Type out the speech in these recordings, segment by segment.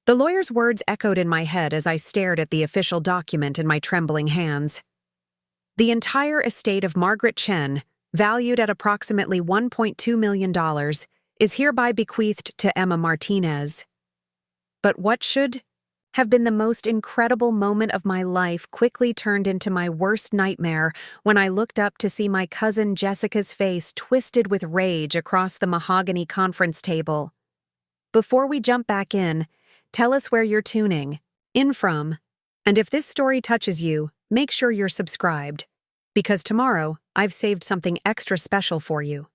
The lawyer's words echoed in my head as I stared at the official document in my trembling hands. The entire estate of Margaret Chen, valued at approximately $1.2 million, is hereby bequeathed to Emma Martinez. But what should have been the most incredible moment of my life quickly turned into my worst nightmare when I looked up to see my cousin Jessica's face twisted with rage across the mahogany conference table. Before we jump back in, tell us where you're tuning in from, and if this story touches you, make sure you're subscribed, because tomorrow I've saved something extra special for you.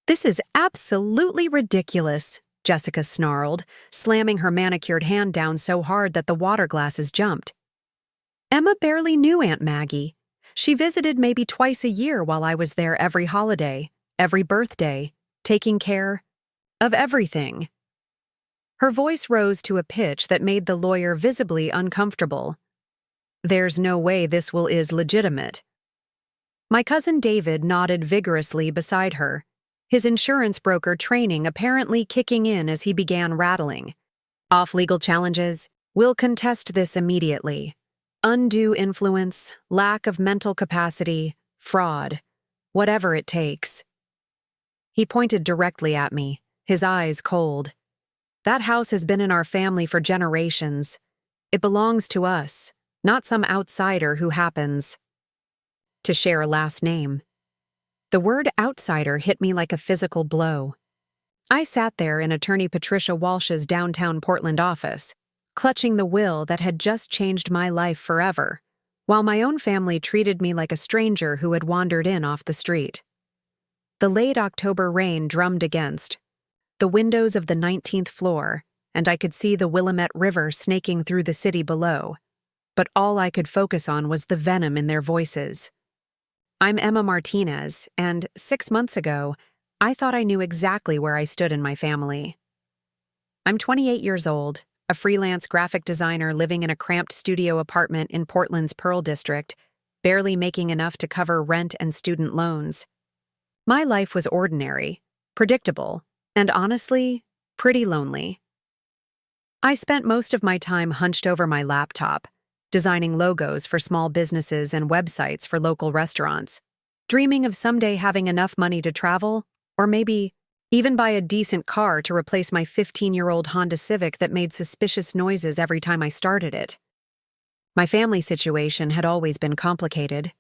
"This is absolutely ridiculous," Jessica snarled, slamming her manicured hand down so hard that the water glasses jumped. "Emma barely knew Aunt Maggie. She visited maybe twice a year while I was there every holiday, every birthday, taking care of everything." Her voice rose to a pitch that made the lawyer visibly uncomfortable. "There's no way this is legitimate." My cousin David nodded vigorously beside her, his insurance broker training apparently kicking in as he began rattling. "Off-legal challenges. We'll contest this immediately. Undue influence, lack of mental capacity, fraud. Whatever it takes." He pointed directly at me, his eyes cold. "That house has been in our family for generations. It belongs to us, not some outsider who happens to share a last name." The word outsider hit me like a physical blow. I sat there in Attorney Patricia Walsh's downtown Portland office, clutching the will that had just changed my life forever, while my own family treated me like a stranger who had wandered in off the street. The late October rain drummed against the windows of the 19th floor, and I could see the Willamette River snaking through the city below, but all I could focus on was the venom in their voices. I'm Emma Martinez, and 6 months ago, I thought I knew exactly where I stood in my family. I'm 28 years old, a freelance graphic designer living in a cramped studio apartment in Portland's Pearl District, barely making enough to cover rent and student loans. My life was ordinary, predictable, and honestly, pretty lonely. I spent most of my time hunched over my laptop, designing logos for small businesses and websites for local restaurants, dreaming of someday having enough money to travel, or maybe even buy a decent car to replace my 15-year-old Honda Civic that made suspicious noises every time I started it. My family situation had always been complicated.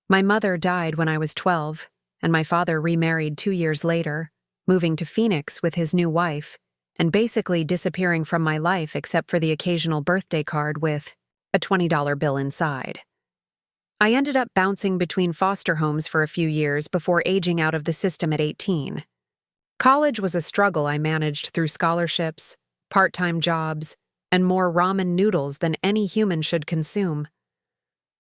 My mother died when I was 12, and my father remarried 2 years later, moving to Phoenix with his new wife, and basically disappearing from my life except for the occasional birthday card with a $20 bill inside. I ended up bouncing between foster homes for a few years before aging out of the system at 18. College was a struggle I managed through scholarships, part-time jobs, and more ramen noodles than any human should consume.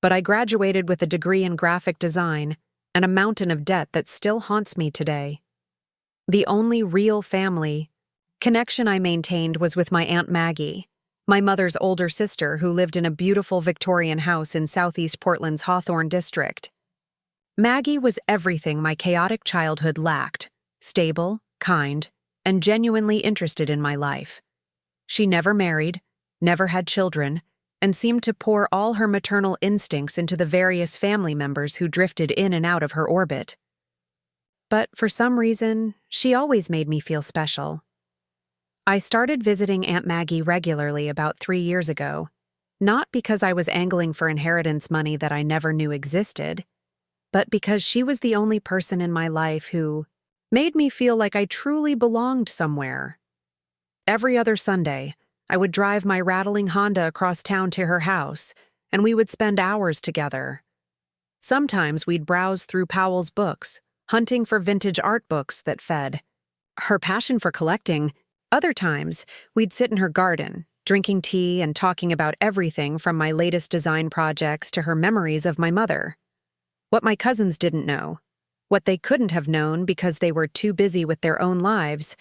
But I graduated with a degree in graphic design and a mountain of debt that still haunts me today. The only real family connection I maintained was with my Aunt Maggie, my mother's older sister who lived in a beautiful Victorian house in southeast Portland's Hawthorne district. Maggie was everything my chaotic childhood lacked: stable, kind, and genuinely interested in my life. She never married, never had children, and seemed to pour all her maternal instincts into the various family members who drifted in and out of her orbit. But for some reason, she always made me feel special. I started visiting Aunt Maggie regularly about 3 years ago, not because I was angling for inheritance money that I never knew existed, but because she was the only person in my life who made me feel like I truly belonged somewhere. Every other Sunday, I would drive my rattling Honda across town to her house, and we would spend hours together. Sometimes we'd browse through Powell's books, hunting for vintage art books that fed her passion for collecting. Other times, we'd sit in her garden, drinking tea and talking about everything from my latest design projects to her memories of my mother. What my cousins didn't know, what they couldn't have known because they were too busy with their own lives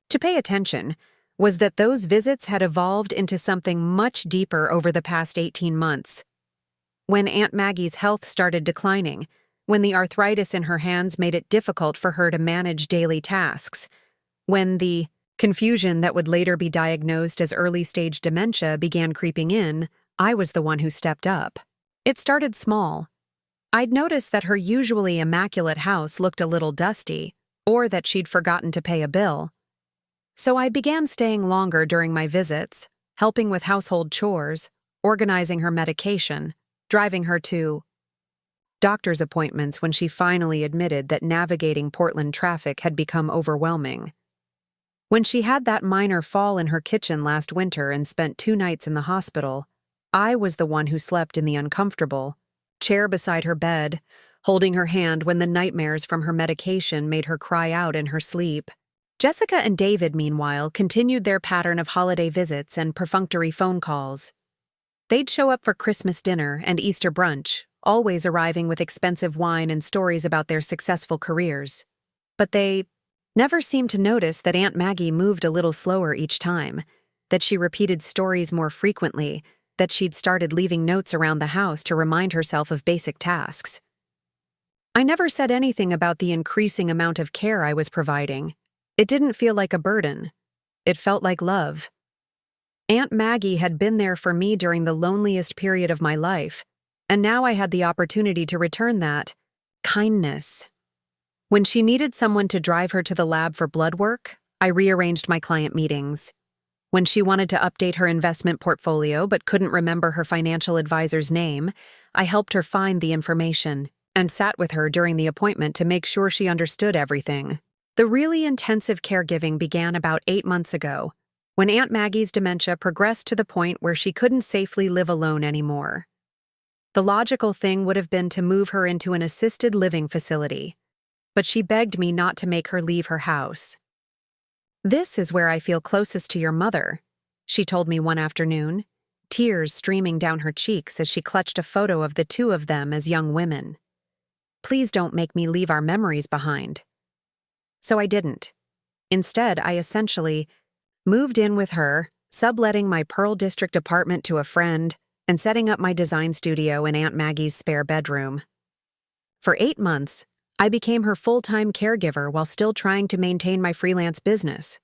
to pay attention, was that those visits had evolved into something much deeper over the past 18 months. When Aunt Maggie's health started declining, when the arthritis in her hands made it difficult for her to manage daily tasks, when the Confusion that would later be diagnosed as early-stage dementia began creeping in. I was the one who stepped up. It started small. I'd noticed that her usually immaculate house looked a little dusty, or that she'd forgotten to pay a bill. So I began staying longer during my visits, helping with household chores, organizing her medication, driving her to doctor's appointments when she finally admitted that navigating Portland traffic had become overwhelming. When she had that minor fall in her kitchen last winter and spent 2 nights in the hospital, I was the one who slept in the uncomfortable chair beside her bed, holding her hand when the nightmares from her medication made her cry out in her sleep. Jessica and David, meanwhile, continued their pattern of holiday visits and perfunctory phone calls. They'd show up for Christmas dinner and Easter brunch, always arriving with expensive wine and stories about their successful careers. But they never seemed to notice that Aunt Maggie moved a little slower each time, that she repeated stories more frequently, that she'd started leaving notes around the house to remind herself of basic tasks. I never said anything about the increasing amount of care I was providing. It didn't feel like a burden. It felt like love. Aunt Maggie had been there for me during the loneliest period of my life, and now I had the opportunity to return that kindness. When she needed someone to drive her to the lab for blood work, I rearranged my client meetings. When she wanted to update her investment portfolio but couldn't remember her financial advisor's name, I helped her find the information and sat with her during the appointment to make sure she understood everything. The really intensive caregiving began about 8 months ago, when Aunt Maggie's dementia progressed to the point where she couldn't safely live alone anymore. The logical thing would have been to move her into an assisted living facility, but she begged me not to make her leave her house. "This is where I feel closest to your mother," she told me one afternoon, tears streaming down her cheeks as she clutched a photo of the 2 of them as young women. "Please don't make me leave our memories behind." So I didn't. Instead, I essentially moved in with her, subletting my Pearl District apartment to a friend, and setting up my design studio in Aunt Maggie's spare bedroom. For 8 months, I became her full-time caregiver while still trying to maintain my freelance business.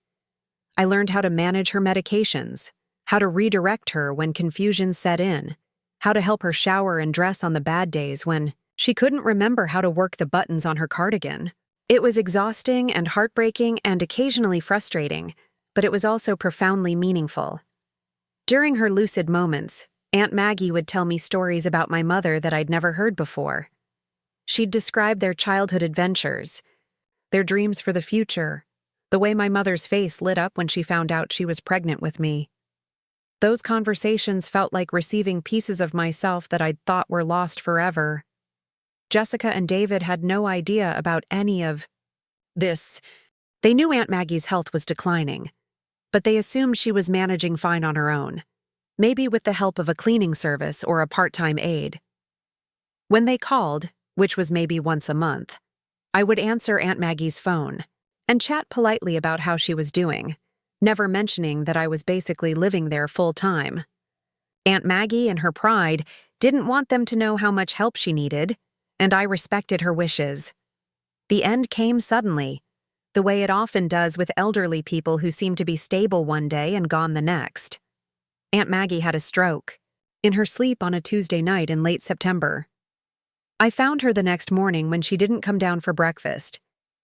I learned how to manage her medications, how to redirect her when confusion set in, how to help her shower and dress on the bad days when she couldn't remember how to work the buttons on her cardigan. It was exhausting and heartbreaking and occasionally frustrating, but it was also profoundly meaningful. During her lucid moments, Aunt Maggie would tell me stories about my mother that I'd never heard before. She'd describe their childhood adventures, their dreams for the future, the way my mother's face lit up when she found out she was pregnant with me. Those conversations felt like receiving pieces of myself that I'd thought were lost forever. Jessica and David had no idea about any of this. They knew Aunt Maggie's health was declining, but they assumed she was managing fine on her own, maybe with the help of a cleaning service or a part-time aide. When they called, which was maybe once a month, I would answer Aunt Maggie's phone and chat politely about how she was doing, never mentioning that I was basically living there full-time. Aunt Maggie, in her pride, didn't want them to know how much help she needed, and I respected her wishes. The end came suddenly, the way it often does with elderly people who seem to be stable one day and gone the next. Aunt Maggie had a stroke, in her sleep on a Tuesday night in late September. I found her the next morning when she didn't come down for breakfast,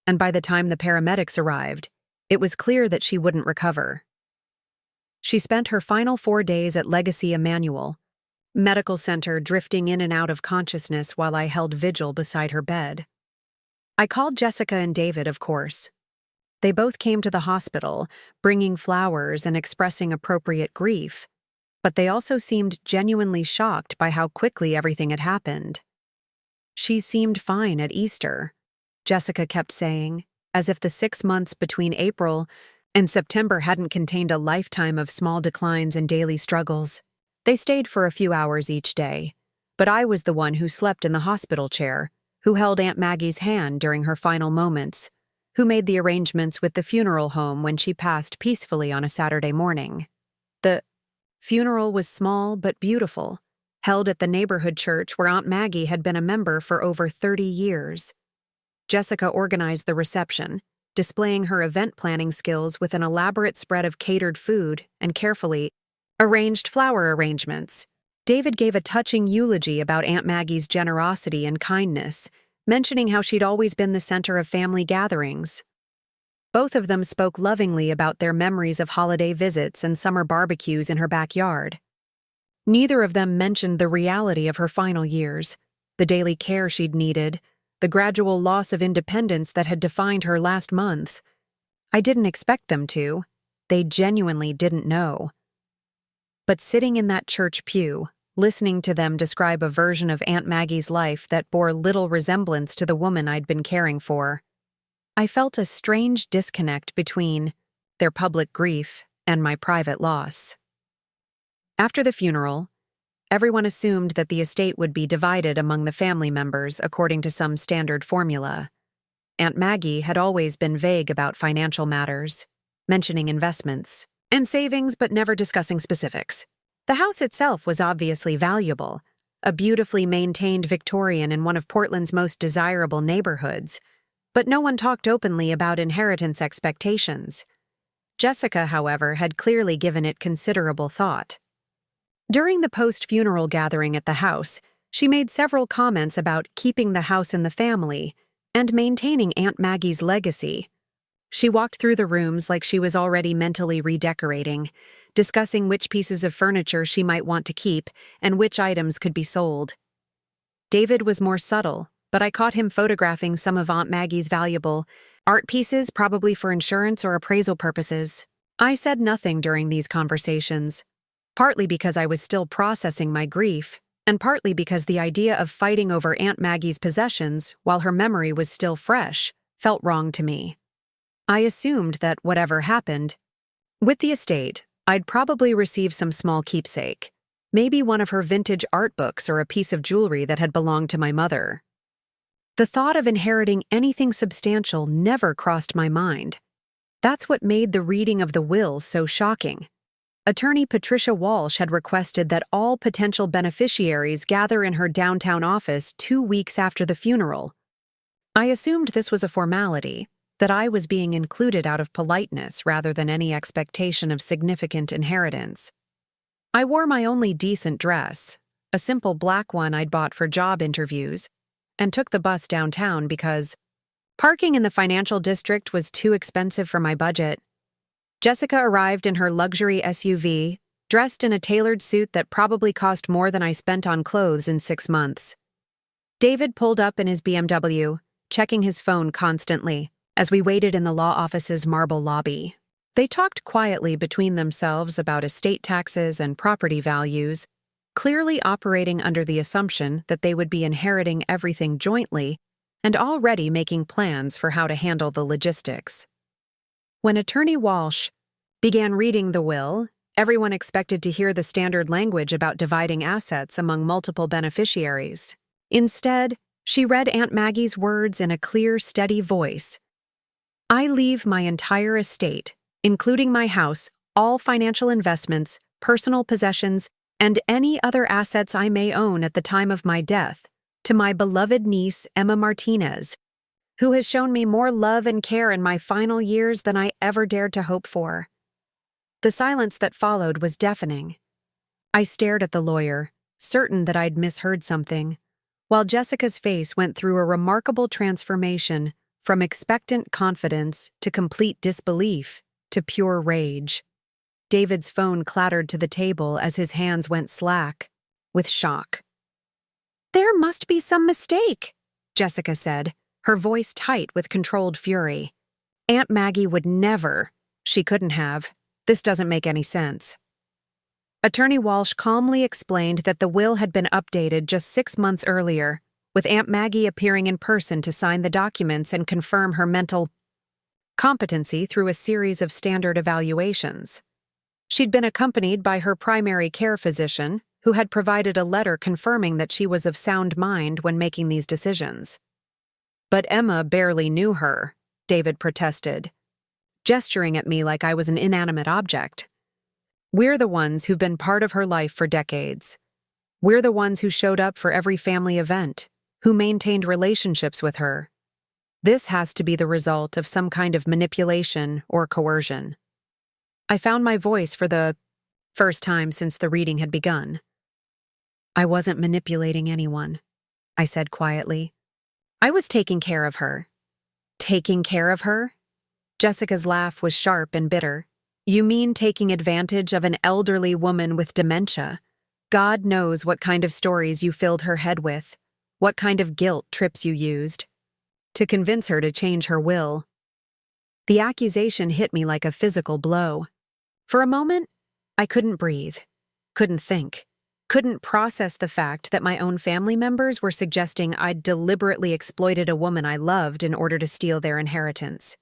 and by the time the paramedics arrived, it was clear that she wouldn't recover. She spent her final 4 days at Legacy Emanuel Medical Center, drifting in and out of consciousness while I held vigil beside her bed. I called Jessica and David, of course. They both came to the hospital, bringing flowers and expressing appropriate grief, but they also seemed genuinely shocked by how quickly everything had happened. "She seemed fine at Easter," Jessica kept saying, as if the 6 months between April and September hadn't contained a lifetime of small declines and daily struggles. They stayed for a few hours each day, but I was the one who slept in the hospital chair, who held Aunt Maggie's hand during her final moments, who made the arrangements with the funeral home when she passed peacefully on a Saturday morning. The funeral was small but beautiful, held at the neighborhood church where Aunt Maggie had been a member for over 30 years. Jessica organized the reception, displaying her event planning skills with an elaborate spread of catered food and carefully arranged flower arrangements. David gave a touching eulogy about Aunt Maggie's generosity and kindness, mentioning how she'd always been the center of family gatherings. Both of them spoke lovingly about their memories of holiday visits and summer barbecues in her backyard. Neither of them mentioned the reality of her final years, the daily care she'd needed, the gradual loss of independence that had defined her last months. I didn't expect them to. They genuinely didn't know. But sitting in that church pew, listening to them describe a version of Aunt Maggie's life that bore little resemblance to the woman I'd been caring for, I felt a strange disconnect between their public grief and my private loss. After the funeral, everyone assumed that the estate would be divided among the family members according to some standard formula. Aunt Maggie had always been vague about financial matters, mentioning investments and savings but never discussing specifics. The house itself was obviously valuable, a beautifully maintained Victorian in one of Portland's most desirable neighborhoods, but no one talked openly about inheritance expectations. Jessica, however, had clearly given it considerable thought. During the post-funeral gathering at the house, she made several comments about keeping the house in the family and maintaining Aunt Maggie's legacy. She walked through the rooms like she was already mentally redecorating, discussing which pieces of furniture she might want to keep and which items could be sold. David was more subtle, but I caught him photographing some of Aunt Maggie's valuable art pieces, probably for insurance or appraisal purposes. I said nothing during these conversations, partly because I was still processing my grief, and partly because the idea of fighting over Aunt Maggie's possessions while her memory was still fresh felt wrong to me. I assumed that whatever happened with the estate, I'd probably receive some small keepsake, maybe one of her vintage art books or a piece of jewelry that had belonged to my mother. The thought of inheriting anything substantial never crossed my mind. That's what made the reading of the will so shocking. Attorney Patricia Walsh had requested that all potential beneficiaries gather in her downtown office 2 weeks after the funeral. I assumed this was a formality, that I was being included out of politeness rather than any expectation of significant inheritance. I wore my only decent dress, a simple black one I'd bought for job interviews, and took the bus downtown because parking in the financial district was too expensive for my budget. Jessica arrived in her luxury SUV, dressed in a tailored suit that probably cost more than I spent on clothes in 6 months. David pulled up in his BMW, checking his phone constantly, as we waited in the law office's marble lobby. They talked quietly between themselves about estate taxes and property values, clearly operating under the assumption that they would be inheriting everything jointly and already making plans for how to handle the logistics. When Attorney Walsh began reading the will, everyone expected to hear the standard language about dividing assets among multiple beneficiaries. Instead, she read Aunt Maggie's words in a clear, steady voice. "I leave my entire estate, including my house, all financial investments, personal possessions, and any other assets I may own at the time of my death, to my beloved niece, Emma Martinez, who has shown me more love and care in my final years than I ever dared to hope for." The silence that followed was deafening. I stared at the lawyer, certain that I'd misheard something, while Jessica's face went through a remarkable transformation from expectant confidence to complete disbelief to pure rage. David's phone clattered to the table as his hands went slack, with shock. "There must be some mistake," Jessica said, her voice tight with controlled fury. "Aunt Maggie would never. She couldn't have. This doesn't make any sense." Attorney Walsh calmly explained that the will had been updated just 6 months earlier, with Aunt Maggie appearing in person to sign the documents and confirm her mental competency through a series of standard evaluations. She'd been accompanied by her primary care physician, who had provided a letter confirming that she was of sound mind when making these decisions. "But Emma barely knew her," David protested, gesturing at me like I was an inanimate object. "We're the ones who've been part of her life for decades. We're the ones who showed up for every family event, who maintained relationships with her. This has to be the result of some kind of manipulation or coercion. I found my voice for the first time since the reading had begun. I wasn't manipulating anyone, I said quietly. I was taking care of her. Taking care of her? Jessica's laugh was sharp and bitter. You mean taking advantage of an elderly woman with dementia? God knows what kind of stories you filled her head with, what kind of guilt trips you used, to convince her to change her will. The accusation hit me like a physical blow. For a moment, I couldn't breathe, couldn't think, couldn't process the fact that my own family members were suggesting I'd deliberately exploited a woman I loved in order to steal their inheritance.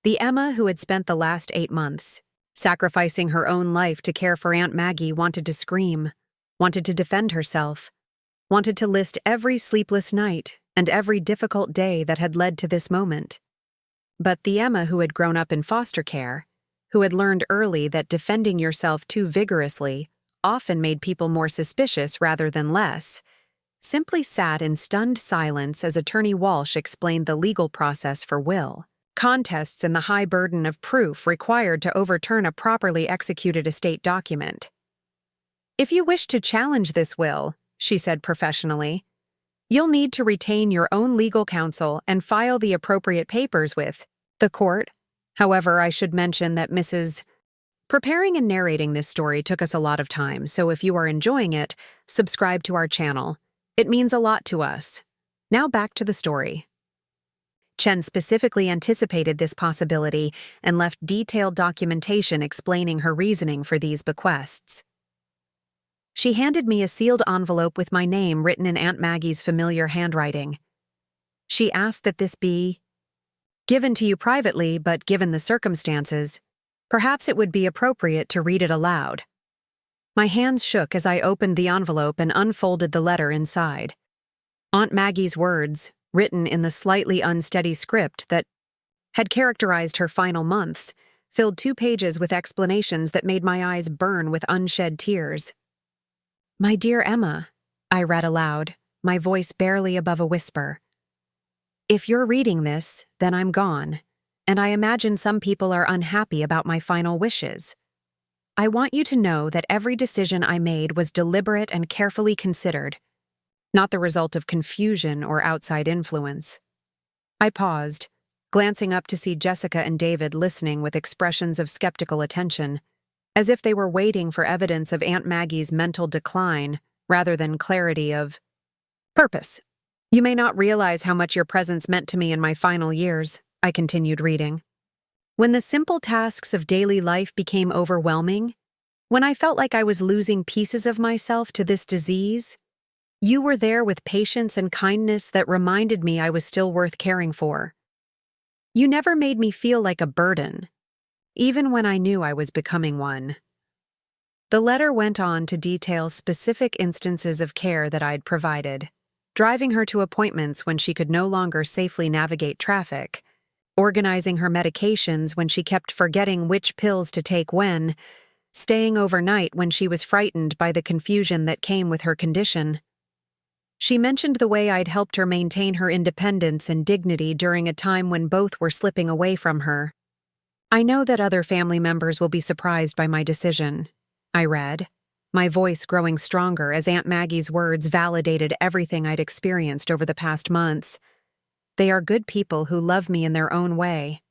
The Emma who had spent the last 8 months, sacrificing her own life to care for Aunt Maggie, wanted to scream, wanted to defend herself, wanted to list every sleepless night and every difficult day that had led to this moment. But the Emma who had grown up in foster care, who had learned early that defending yourself too vigorously often made people more suspicious rather than less, simply sat in stunned silence as Attorney Walsh explained the legal process for will, contests and the high burden of proof required to overturn a properly executed estate document. If you wish to challenge this will, she said professionally, you'll need to retain your own legal counsel and file the appropriate papers with the court. However, I should mention that Preparing and narrating this story took us a lot of time, so if you are enjoying it, subscribe to our channel. It means a lot to us. Now back to the story. Chen specifically anticipated this possibility and left detailed documentation explaining her reasoning for these bequests. She handed me a sealed envelope with my name written in Aunt Maggie's familiar handwriting. She asked that this be given to you privately, but given the circumstances, perhaps it would be appropriate to read it aloud. My hands shook as I opened the envelope and unfolded the letter inside. Aunt Maggie's words, written in the slightly unsteady script that had characterized her final months, filled 2 pages with explanations that made my eyes burn with unshed tears. My dear Emma, I read aloud, my voice barely above a whisper. If you're reading this, then I'm gone, and I imagine some people are unhappy about my final wishes. I want you to know that every decision I made was deliberate and carefully considered, not the result of confusion or outside influence. I paused, glancing up to see Jessica and David listening with expressions of skeptical attention, as if they were waiting for evidence of Aunt Maggie's mental decline rather than clarity of purpose. You may not realize how much your presence meant to me in my final years, I continued reading. When the simple tasks of daily life became overwhelming, when I felt like I was losing pieces of myself to this disease, you were there with patience and kindness that reminded me I was still worth caring for. You never made me feel like a burden, even when I knew I was becoming one. The letter went on to detail specific instances of care that I'd provided, driving her to appointments when she could no longer safely navigate traffic, organizing her medications when she kept forgetting which pills to take when, staying overnight when she was frightened by the confusion that came with her condition. She mentioned the way I'd helped her maintain her independence and dignity during a time when both were slipping away from her. I know that other family members will be surprised by my decision, I read, my voice growing stronger as Aunt Maggie's words validated everything I'd experienced over the past months. They are good people who love me in their own way.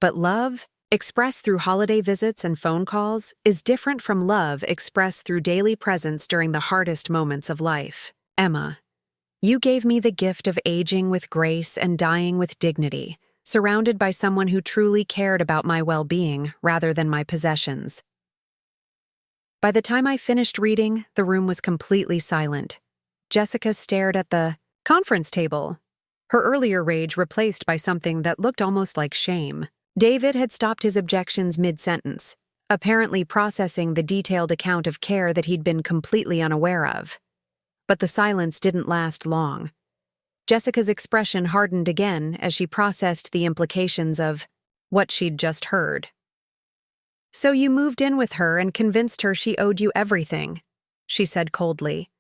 But love, expressed through holiday visits and phone calls, is different from love expressed through daily presence during the hardest moments of life. Emma, you gave me the gift of aging with grace and dying with dignity, surrounded by someone who truly cared about my well-being rather than my possessions. By the time I finished reading, the room was completely silent. Jessica stared at the conference table, her earlier rage replaced by something that looked almost like shame. David had stopped his objections mid-sentence, apparently processing the detailed account of care that he'd been completely unaware of. But the silence didn't last long. Jessica's expression hardened again as she processed the implications of what she'd just heard. So you moved in with her and convinced her she owed you everything, she said coldly.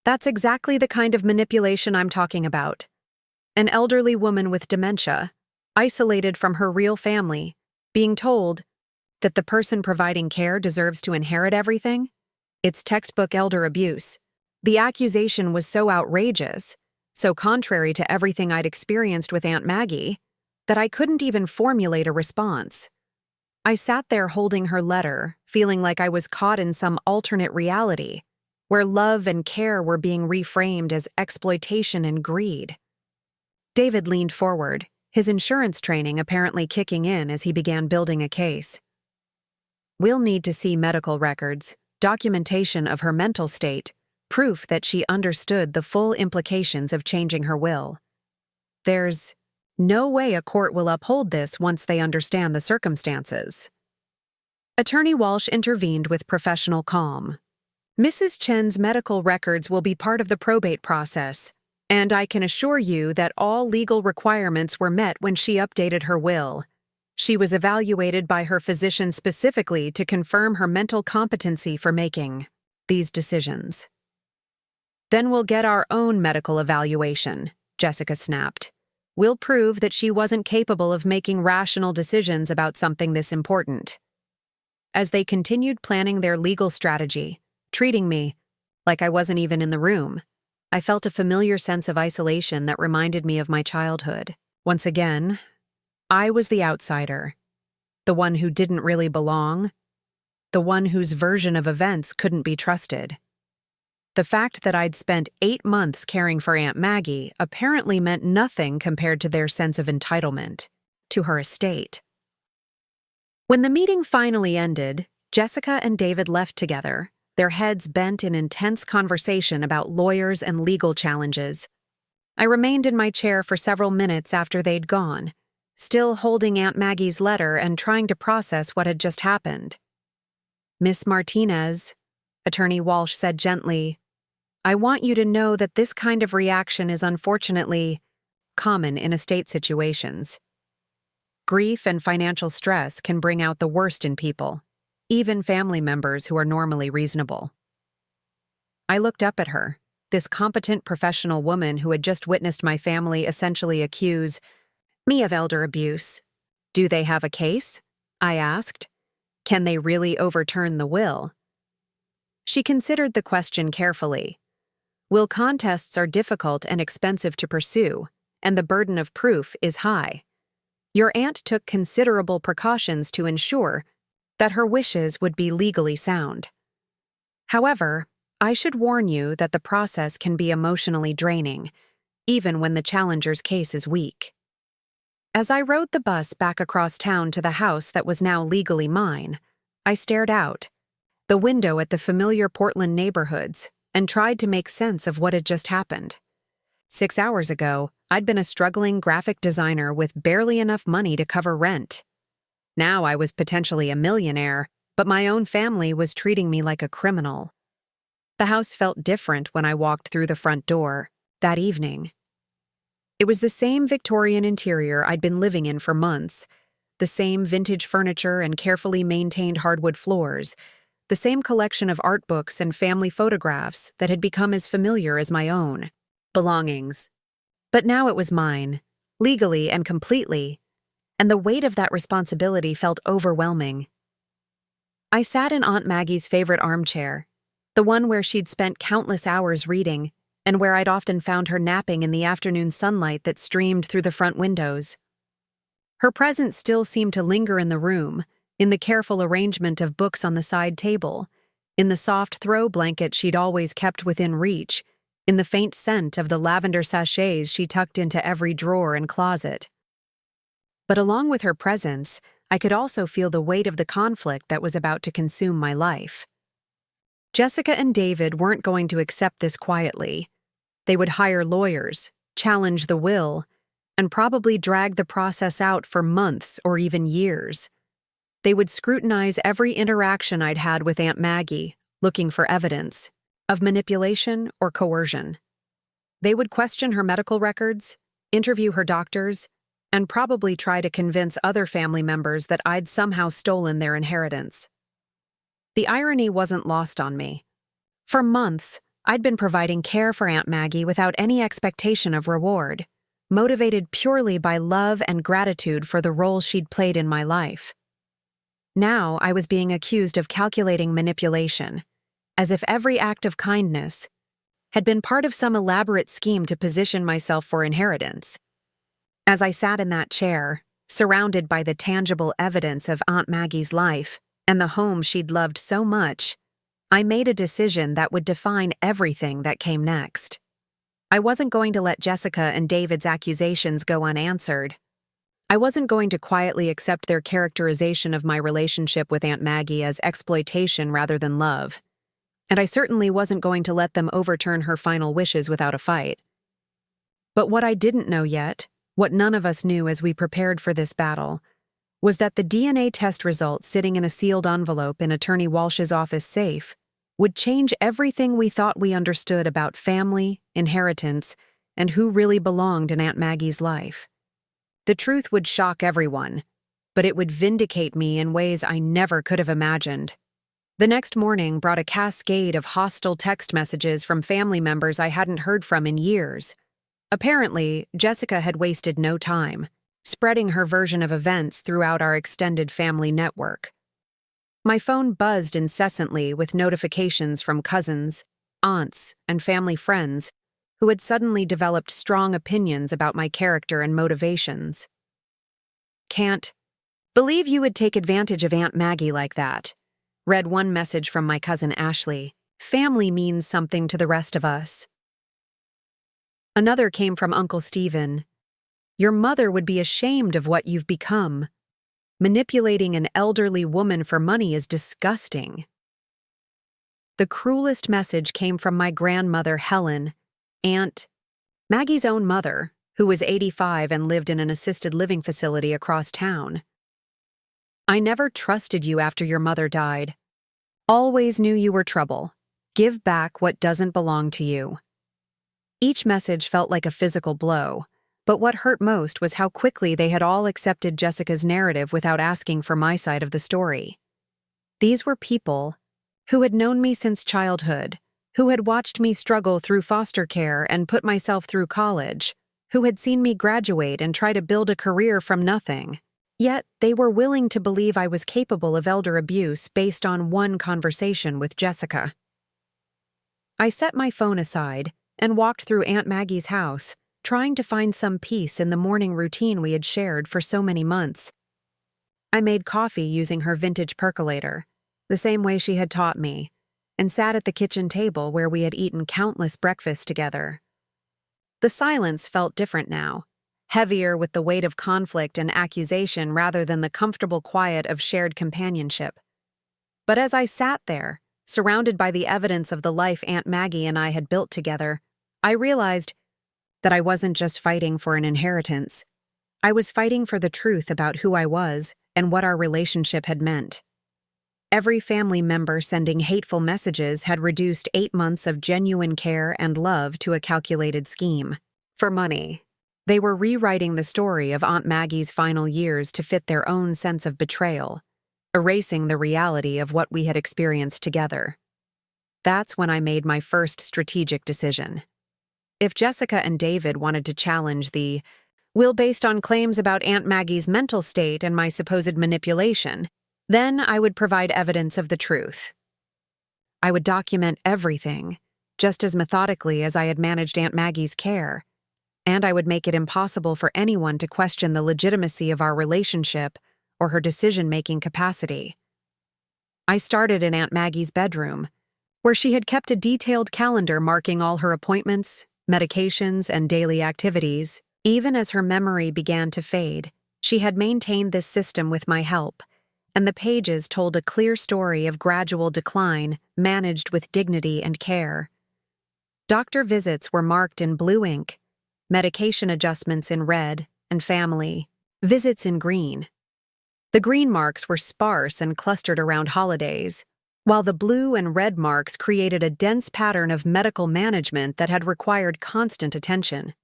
That's exactly the kind of manipulation I'm talking about. An elderly woman with dementia, isolated from her real family, being told that the person providing care deserves to inherit everything? It's textbook elder abuse. The accusation was so outrageous, so contrary to everything I'd experienced with Aunt Maggie, that I couldn't even formulate a response. I sat there holding her letter, feeling like I was caught in some alternate reality, where love and care were being reframed as exploitation and greed. David leaned forward, his insurance training apparently kicking in as he began building a case. We'll need to see medical records, documentation of her mental state, proof that she understood the full implications of changing her will. There's no way a court will uphold this once they understand the circumstances. Attorney Walsh intervened with professional calm. Mrs. Chen's medical records will be part of the probate process, and I can assure you that all legal requirements were met when she updated her will. She was evaluated by her physician specifically to confirm her mental competency for making these decisions. Then we'll get our own medical evaluation, Jessica snapped. We'll prove that she wasn't capable of making rational decisions about something this important. As they continued planning their legal strategy, treating me like I wasn't even in the room, I felt a familiar sense of isolation that reminded me of my childhood. Once again, I was the outsider, the one who didn't really belong, the one whose version of events couldn't be trusted. The fact that I'd spent 8 months caring for Aunt Maggie apparently meant nothing compared to their sense of entitlement to her estate. When the meeting finally ended, Jessica and David left together, their heads bent in intense conversation about lawyers and legal challenges. I remained in my chair for several minutes after they'd gone, still holding Aunt Maggie's letter and trying to process what had just happened. Miss Martinez, Attorney Walsh said gently, I want you to know that this kind of reaction is unfortunately common in estate situations. Grief and financial stress can bring out the worst in people, even family members who are normally reasonable. I looked up at her, this competent professional woman who had just witnessed my family essentially accuse me of elder abuse. Do they have a case? I asked. Can they really overturn the will? She considered the question carefully. Will contests are difficult and expensive to pursue, and the burden of proof is high. Your aunt took considerable precautions to ensure that her wishes would be legally sound. However, I should warn you that the process can be emotionally draining, even when the challenger's case is weak. As I rode the bus back across town to the house that was now legally mine, I stared out the window at the familiar Portland neighborhoods and tried to make sense of what had just happened. 6 hours ago, I'd been a struggling graphic designer with barely enough money to cover rent. Now I was potentially a millionaire, but my own family was treating me like a criminal. The house felt different when I walked through the front door that evening. It was the same Victorian interior I'd been living in for months, the same vintage furniture and carefully maintained hardwood floors, the same collection of art books and family photographs that had become as familiar as my own belongings. But now it was mine, legally and completely, and the weight of that responsibility felt overwhelming. I sat in Aunt Maggie's favorite armchair, the one where she'd spent countless hours reading, and where I'd often found her napping in the afternoon sunlight that streamed through the front windows. Her presence still seemed to linger in the room, in the careful arrangement of books on the side table, in the soft throw blanket she'd always kept within reach, in the faint scent of the lavender sachets she tucked into every drawer and closet. But along with her presence, I could also feel the weight of the conflict that was about to consume my life. Jessica and David weren't going to accept this quietly. They would hire lawyers, challenge the will, and probably drag the process out for months or even years. They would scrutinize every interaction I'd had with Aunt Maggie, looking for evidence of manipulation or coercion. They would question her medical records, interview her doctors, and probably try to convince other family members that I'd somehow stolen their inheritance. The irony wasn't lost on me. For months, I'd been providing care for Aunt Maggie without any expectation of reward. motivated purely by love and gratitude for the role she'd played in my life. Now I was being accused of calculating manipulation, as if every act of kindness had been part of some elaborate scheme to position myself for inheritance. As I sat in that chair, surrounded by the tangible evidence of Aunt Maggie's life and the home she'd loved so much, I made a decision that would define everything that came next. I wasn't going to let Jessica and David's accusations go unanswered. I wasn't going to quietly accept their characterization of my relationship with Aunt Maggie as exploitation rather than love. And I certainly wasn't going to let them overturn her final wishes without a fight. But what I didn't know yet, what none of us knew as we prepared for this battle, was that the DNA test results sitting in a sealed envelope in Attorney Walsh's office safe would change everything we thought we understood about family, inheritance, and who really belonged in Aunt Maggie's life. The truth would shock everyone, but it would vindicate me in ways I never could have imagined. The next morning brought a cascade of hostile text messages from family members I hadn't heard from in years. Apparently, Jessica had wasted no time, spreading her version of events throughout our extended family network. My phone buzzed incessantly with notifications from cousins, aunts, and family friends who had suddenly developed strong opinions about my character and motivations. "Can't believe you would take advantage of Aunt Maggie like that," read one message from my cousin Ashley. "Family means something to the rest of us." Another came from Uncle Stephen. "Your mother would be ashamed of what you've become. Manipulating an elderly woman for money is disgusting." The cruelest message came from my grandmother Helen, Aunt Maggie's own mother, who was 85 and lived in an assisted living facility across town. "I never trusted you after your mother died. Always knew you were trouble. Give back what doesn't belong to you." Each message felt like a physical blow, but what hurt most was how quickly they had all accepted Jessica's narrative without asking for my side of the story. These were people who had known me since childhood, who had watched me struggle through foster care and put myself through college, who had seen me graduate and try to build a career from nothing. Yet they were willing to believe I was capable of elder abuse based on one conversation with Jessica. I set my phone aside and walked through Aunt Maggie's house, trying to find some peace in the morning routine we had shared for so many months. I made coffee using her vintage percolator, the same way she had taught me, and sat at the kitchen table where we had eaten countless breakfasts together. The silence felt different now, heavier with the weight of conflict and accusation rather than the comfortable quiet of shared companionship. But as I sat there, surrounded by the evidence of the life Aunt Maggie and I had built together, I realized that I wasn't just fighting for an inheritance. I was fighting for the truth about who I was and what our relationship had meant. Every family member sending hateful messages had reduced 8 months of genuine care and love to a calculated scheme. For money, they were rewriting the story of Aunt Maggie's final years to fit their own sense of betrayal, erasing the reality of what we had experienced together. That's when I made my first strategic decision. If Jessica and David wanted to challenge the will based on claims about Aunt Maggie's mental state and my supposed manipulation, then I would provide evidence of the truth. I would document everything, just as methodically as I had managed Aunt Maggie's care, and I would make it impossible for anyone to question the legitimacy of our relationship or her decision-making capacity. I started in Aunt Maggie's bedroom, where she had kept a detailed calendar marking all her appointments, medications, and daily activities. Even as her memory began to fade, she had maintained this system with my help, and the pages told a clear story of gradual decline managed with dignity and care. Doctor visits were marked in blue ink, medication adjustments in red, and family visits in green. The green marks were sparse and clustered around holidays, while the blue and red marks created a dense pattern of medical management that had required constant attention.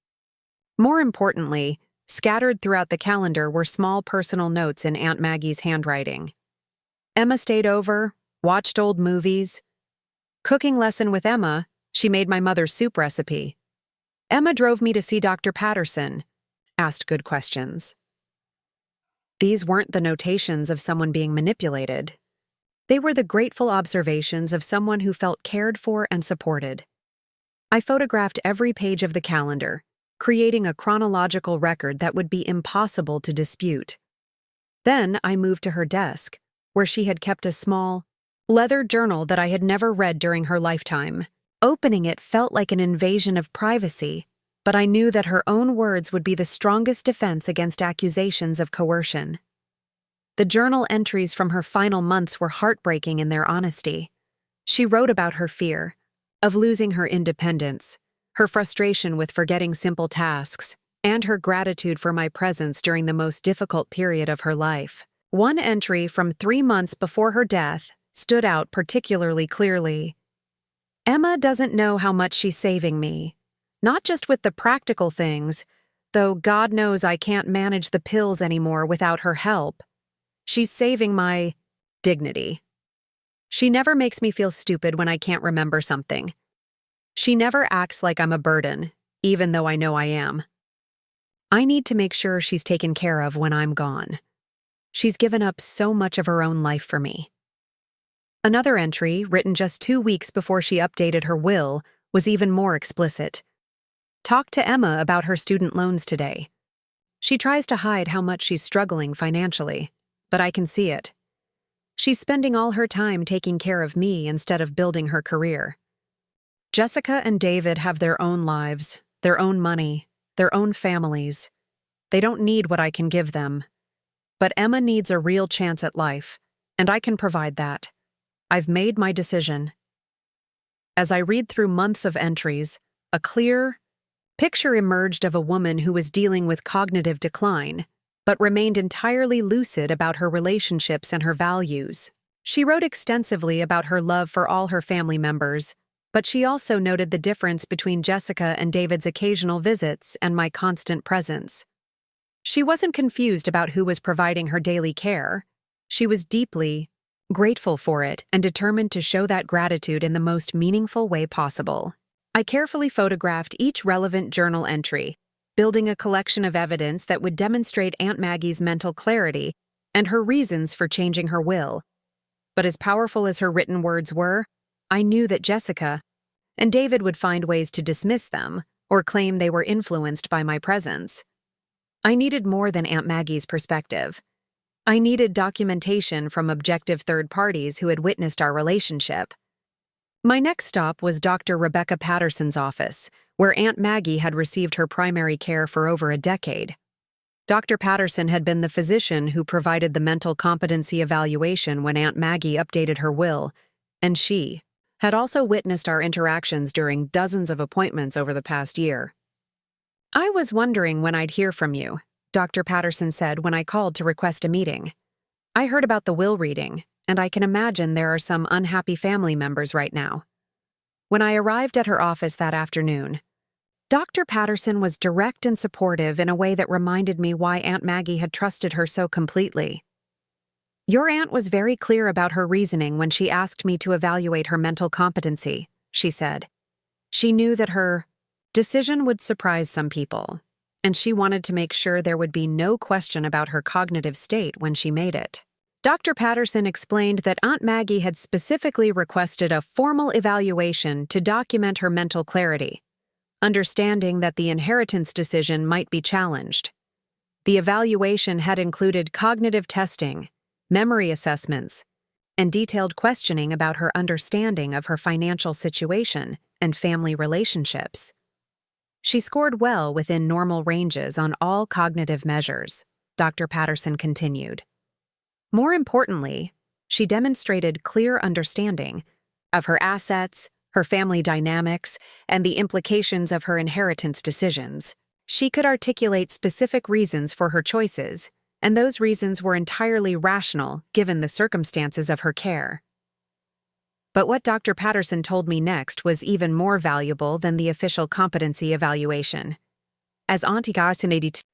More importantly, scattered throughout the calendar were small personal notes in Aunt Maggie's handwriting. Emma stayed over, watched old movies. Cooking lesson with Emma, she made my mother's soup recipe. Emma drove me to see Dr. Patterson, asked good questions. These weren't the notations of someone being manipulated. They were the grateful observations of someone who felt cared for and supported. I photographed every page of the calendar, creating a chronological record that would be impossible to dispute. Then I moved to her desk, where she had kept a small, leather journal that I had never read during her lifetime. Opening it felt like an invasion of privacy, but I knew that her own words would be the strongest defense against accusations of coercion. The journal entries from her final months were heartbreaking in their honesty. She wrote about her fear of losing her independence, her frustration with forgetting simple tasks, and her gratitude for my presence during the most difficult period of her life. One entry from 3 months before her death stood out particularly clearly. Emma doesn't know how much she's saving me. Not just with the practical things, though God knows I can't manage the pills anymore without her help. She's saving my dignity. She never makes me feel stupid when I can't remember something. She never acts like I'm a burden, even though I know I am. I need to make sure she's taken care of when I'm gone. She's given up so much of her own life for me. Another entry, written just 2 weeks before she updated her will, was even more explicit. Talk to Emma about her student loans today. She tries to hide how much she's struggling financially, but I can see it. She's spending all her time taking care of me instead of building her career. Jessica and David have their own lives, their own money, their own families. They don't need what I can give them. But Emma needs a real chance at life, and I can provide that. I've made my decision. As I read through months of entries, a clear picture emerged of a woman who was dealing with cognitive decline, but remained entirely lucid about her relationships and her values. She wrote extensively about her love for all her family members, but she also noted the difference between Jessica and David's occasional visits and my constant presence. She wasn't confused about who was providing her daily care. She was deeply grateful for it and determined to show that gratitude in the most meaningful way possible. I carefully photographed each relevant journal entry, building a collection of evidence that would demonstrate Aunt Maggie's mental clarity and her reasons for changing her will. But as powerful as her written words were, I knew that Jessica and David would find ways to dismiss them or claim they were influenced by my presence. I needed more than Aunt Maggie's perspective. I needed documentation from objective third parties who had witnessed our relationship. My next stop was Dr. Rebecca Patterson's office, where Aunt Maggie had received her primary care for over a decade. Dr. Patterson had been the physician who provided the mental competency evaluation when Aunt Maggie updated her will, and she had also witnessed our interactions during dozens of appointments over the past year. I was wondering when I'd hear from you, Dr. Patterson said when I called to request a meeting. I heard about the will reading, and I can imagine there are some unhappy family members right now. When I arrived at her office that afternoon, Dr. Patterson was direct and supportive in a way that reminded me why Aunt Maggie had trusted her so completely. Your aunt was very clear about her reasoning when she asked me to evaluate her mental competency, she said. She knew that her decision would surprise some people, and she wanted to make sure there would be no question about her cognitive state when she made it. Dr. Patterson explained that Aunt Maggie had specifically requested a formal evaluation to document her mental clarity, understanding that the inheritance decision might be challenged. The evaluation had included cognitive testing, memory assessments, and detailed questioning about her understanding of her financial situation and family relationships. She scored well within normal ranges on all cognitive measures, Dr. Patterson continued. More importantly, she demonstrated clear understanding of her assets, her family dynamics, and the implications of her inheritance decisions. She could articulate specific reasons for her choices, and those reasons were entirely rational given the circumstances of her care. But what Dr. Patterson told me next was even more valuable than the official competency evaluation. As Aunt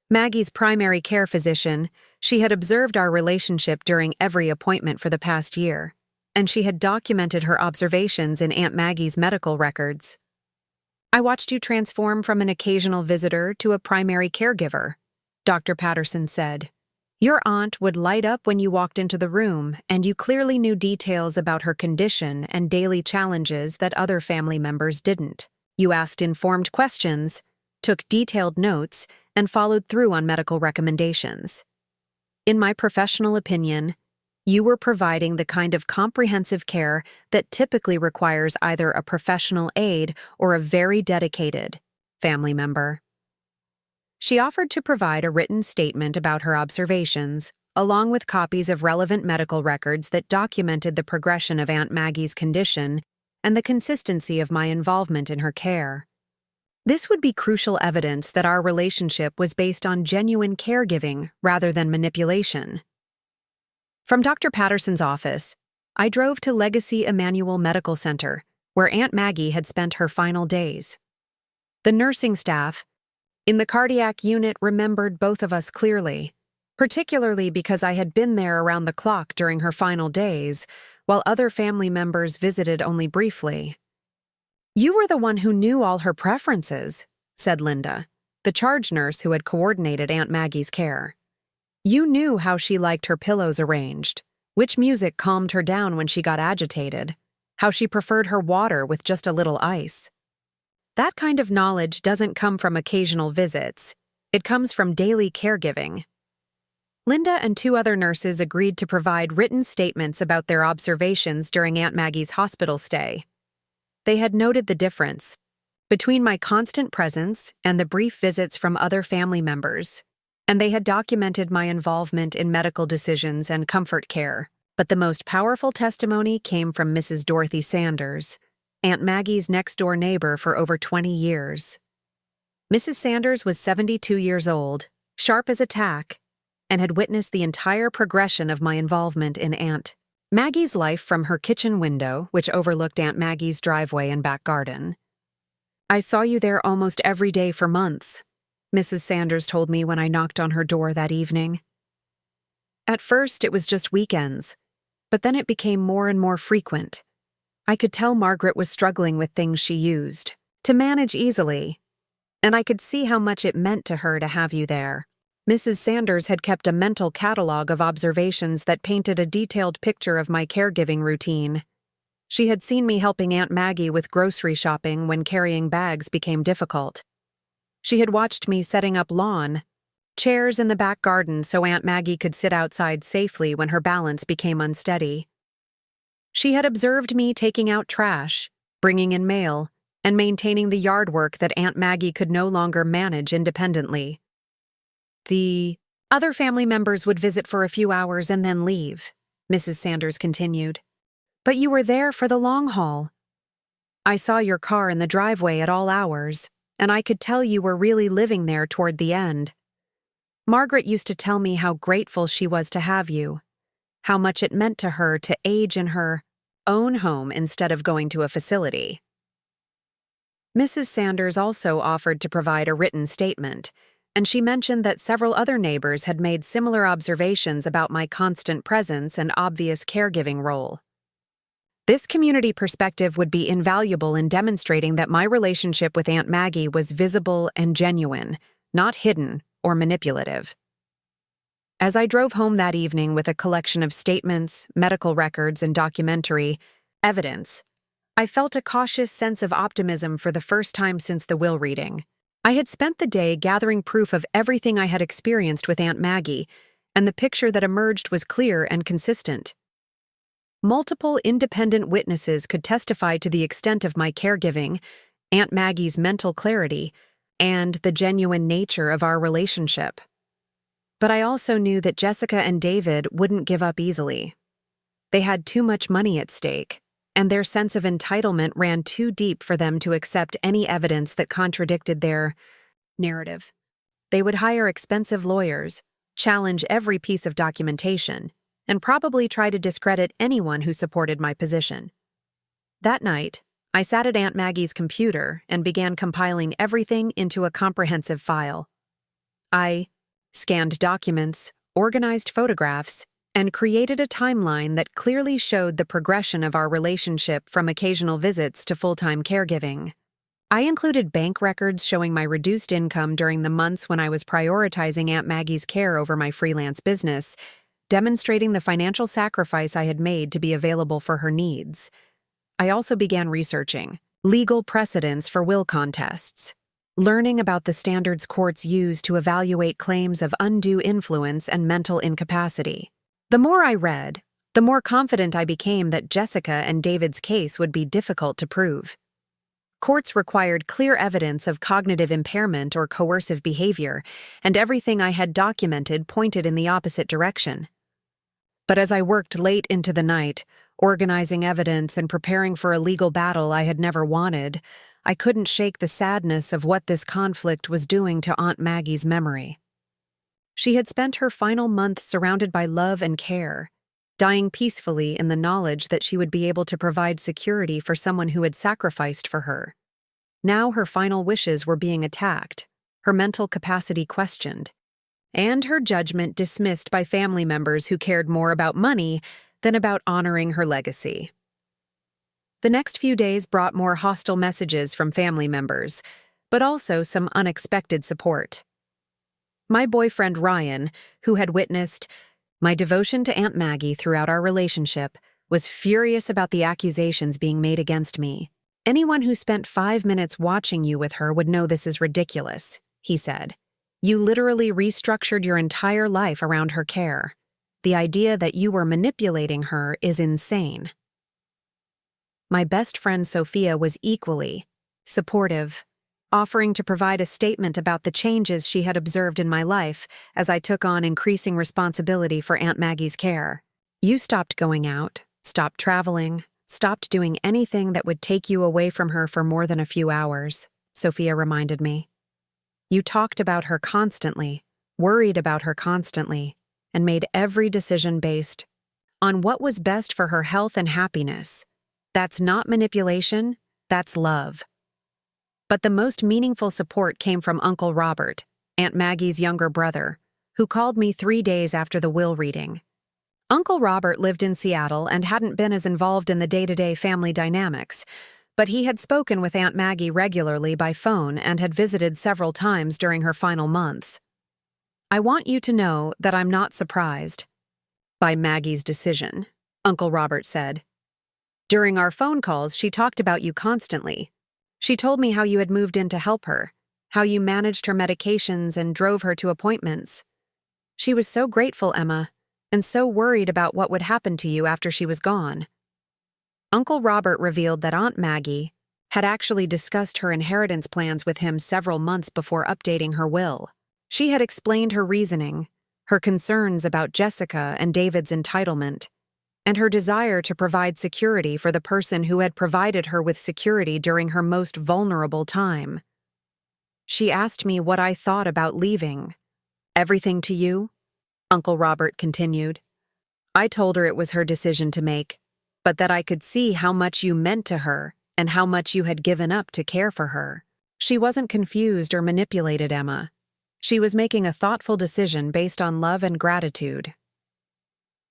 Maggie's primary care physician, she had observed our relationship during every appointment for the past year, and she had documented her observations in Aunt Maggie's medical records. I watched you transform from an occasional visitor to a primary caregiver, Dr. Patterson said. Your aunt would light up when you walked into the room, and you clearly knew details about her condition and daily challenges that other family members didn't. You asked informed questions, took detailed notes, and followed through on medical recommendations. In my professional opinion, you were providing the kind of comprehensive care that typically requires either a professional aide or a very dedicated family member. She offered to provide a written statement about her observations, along with copies of relevant medical records that documented the progression of Aunt Maggie's condition and the consistency of my involvement in her care. This would be crucial evidence that our relationship was based on genuine caregiving rather than manipulation. From Dr. Patterson's office, I drove to Legacy Emmanuel Medical Center, where Aunt Maggie had spent her final days. The nursing staff in the cardiac unit remembered both of us clearly, particularly because I had been there around the clock during her final days, while other family members visited only briefly. You were the one who knew all her preferences, said Linda, the charge nurse who had coordinated Aunt Maggie's care. You knew how she liked her pillows arranged, which music calmed her down when she got agitated, how she preferred her water with just a little ice. That kind of knowledge doesn't come from occasional visits. It comes from daily caregiving. Linda and 2 other nurses agreed to provide written statements about their observations during Aunt Maggie's hospital stay. They had noted the difference between my constant presence and the brief visits from other family members, and they had documented my involvement in medical decisions and comfort care. But the most powerful testimony came from Mrs. Dorothy Sanders, Aunt Maggie's next-door neighbor for over 20 years. Mrs. Sanders was 72 years old, sharp as a tack, and had witnessed the entire progression of my involvement in Aunt Maggie's life from her kitchen window, which overlooked Aunt Maggie's driveway and back garden. I saw you there almost every day for months, Mrs. Sanders told me when I knocked on her door that evening. At first, it was just weekends, but then it became more and more frequent. I could tell Margaret was struggling with things she used to manage easily, and I could see how much it meant to her to have you there. Mrs. Sanders had kept a mental catalog of observations that painted a detailed picture of my caregiving routine. She had seen me helping Aunt Maggie with grocery shopping when carrying bags became difficult. She had watched me setting up lawn chairs in the back garden so Aunt Maggie could sit outside safely when her balance became unsteady. She had observed me taking out trash, bringing in mail, and maintaining the yard work that Aunt Maggie could no longer manage independently. The other family members would visit for a few hours and then leave, Mrs. Sanders continued. But you were there for the long haul. I saw your car in the driveway at all hours, and I could tell you were really living there toward the end. Margaret used to tell me how grateful she was to have you, how much it meant to her to age in her own home instead of going to a facility. Mrs. Sanders also offered to provide a written statement, and she mentioned that several other neighbors had made similar observations about my constant presence and obvious caregiving role. This community perspective would be invaluable in demonstrating that my relationship with Aunt Maggie was visible and genuine, not hidden or manipulative. As I drove home that evening with a collection of statements, medical records, and documentary evidence, I felt a cautious sense of optimism for the first time since the will reading. I had spent the day gathering proof of everything I had experienced with Aunt Maggie, and the picture that emerged was clear and consistent. Multiple independent witnesses could testify to the extent of my caregiving, Aunt Maggie's mental clarity, and the genuine nature of our relationship. But I also knew that Jessica and David wouldn't give up easily. They had too much money at stake, and their sense of entitlement ran too deep for them to accept any evidence that contradicted their narrative. They would hire expensive lawyers, challenge every piece of documentation, and probably try to discredit anyone who supported my position. That night, I sat at Aunt Maggie's computer and began compiling everything into a comprehensive file. I scanned documents, organized photographs, and created a timeline that clearly showed the progression of our relationship from occasional visits to full-time caregiving. I included bank records showing my reduced income during the months when I was prioritizing Aunt Maggie's care over my freelance business, demonstrating the financial sacrifice I had made to be available for her needs. I also began researching legal precedents for will contests, learning about the standards courts use to evaluate claims of undue influence and mental incapacity. The more I read, the more confident I became that Jessica and David's case would be difficult to prove. Courts required clear evidence of cognitive impairment or coercive behavior, and everything I had documented pointed in the opposite direction. But as I worked late into the night, organizing evidence and preparing for a legal battle I had never wanted, I couldn't shake the sadness of what this conflict was doing to Aunt Maggie's memory. She had spent her final months surrounded by love and care, dying peacefully in the knowledge that she would be able to provide security for someone who had sacrificed for her. Now her final wishes were being attacked, her mental capacity questioned, and her judgment dismissed by family members who cared more about money than about honoring her legacy. The next few days brought more hostile messages from family members, but also some unexpected support. My boyfriend Ryan, who had witnessed my devotion to Aunt Maggie throughout our relationship, was furious about the accusations being made against me. "Anyone who spent 5 minutes watching you with her would know this is ridiculous," he said. "You literally restructured your entire life around her care. The idea that you were manipulating her is insane." My best friend Sophia was equally supportive, offering to provide a statement about the changes she had observed in my life as I took on increasing responsibility for Aunt Maggie's care. "You stopped going out, stopped traveling, stopped doing anything that would take you away from her for more than a few hours," Sophia reminded me. "You talked about her constantly, worried about her constantly, and made every decision based on what was best for her health and happiness. That's not manipulation, that's love." But the most meaningful support came from Uncle Robert, Aunt Maggie's younger brother, who called me 3 days after the will reading. Uncle Robert lived in Seattle and hadn't been as involved in the day-to-day family dynamics, but he had spoken with Aunt Maggie regularly by phone and had visited several times during her final months. "I want you to know that I'm not surprised by Maggie's decision," Uncle Robert said. "During our phone calls, she talked about you constantly. She told me how you had moved in to help her, how you managed her medications and drove her to appointments. She was so grateful, Emma, and so worried about what would happen to you after she was gone." Uncle Robert revealed that Aunt Maggie had actually discussed her inheritance plans with him several months before updating her will. She had explained her reasoning, her concerns about Jessica and David's entitlement, and her desire to provide security for the person who had provided her with security during her most vulnerable time. "She asked me what I thought about leaving everything to you," Uncle Robert continued. "I told her it was her decision to make, but that I could see how much you meant to her and how much you had given up to care for her. She wasn't confused or manipulated, Emma. She was making a thoughtful decision based on love and gratitude."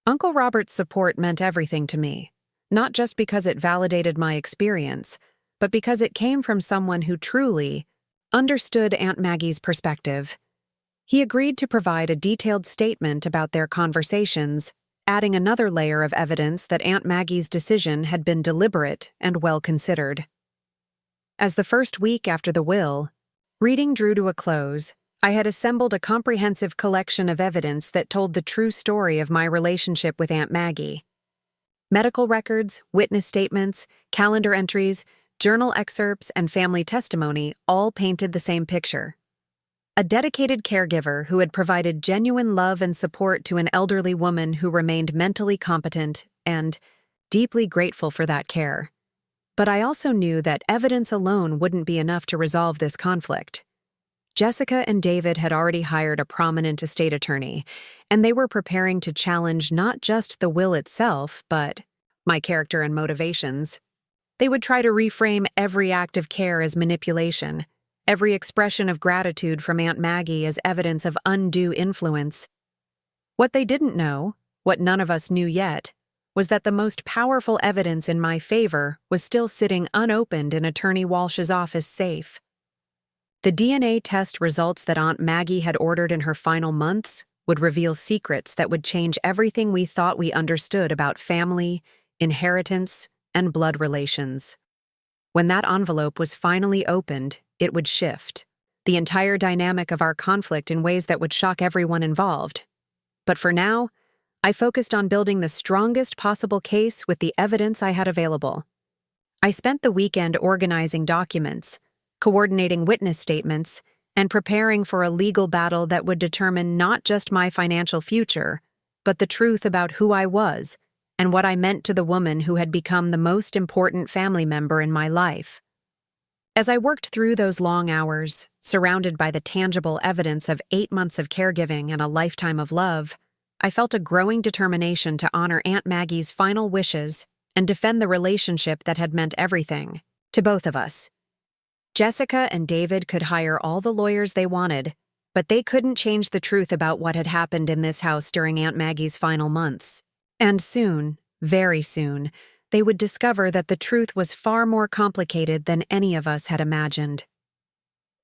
Uncle Robert's support meant everything to me, not just because it validated my experience, but because it came from someone who truly understood Aunt Maggie's perspective. He agreed to provide a detailed statement about their conversations, adding another layer of evidence that Aunt Maggie's decision had been deliberate and well considered. As the first week after the will reading drew to a close, I had assembled a comprehensive collection of evidence that told the true story of my relationship with Aunt Maggie. Medical records, witness statements, calendar entries, journal excerpts, and family testimony all painted the same picture. A dedicated caregiver who had provided genuine love and support to an elderly woman who remained mentally competent and deeply grateful for that care. But I also knew that evidence alone wouldn't be enough to resolve this conflict. Jessica and David had already hired a prominent estate attorney, and they were preparing to challenge not just the will itself, but my character and motivations. They would try to reframe every act of care as manipulation, every expression of gratitude from Aunt Maggie as evidence of undue influence. What they didn't know, what none of us knew yet, was that the most powerful evidence in my favor was still sitting unopened in Attorney Walsh's office safe. The DNA test results that Aunt Maggie had ordered in her final months would reveal secrets that would change everything we thought we understood about family, inheritance, and blood relations. When that envelope was finally opened, it would shift the entire dynamic of our conflict in ways that would shock everyone involved. But for now, I focused on building the strongest possible case with the evidence I had available. I spent the weekend organizing documents, coordinating witness statements, and preparing for a legal battle that would determine not just my financial future, but the truth about who I was and what I meant to the woman who had become the most important family member in my life. As I worked through those long hours, surrounded by the tangible evidence of 8 months of caregiving and a lifetime of love, I felt a growing determination to honor Aunt Maggie's final wishes and defend the relationship that had meant everything to both of us. Jessica and David could hire all the lawyers they wanted, but they couldn't change the truth about what had happened in this house during Aunt Maggie's final months. And soon, very soon, they would discover that the truth was far more complicated than any of us had imagined.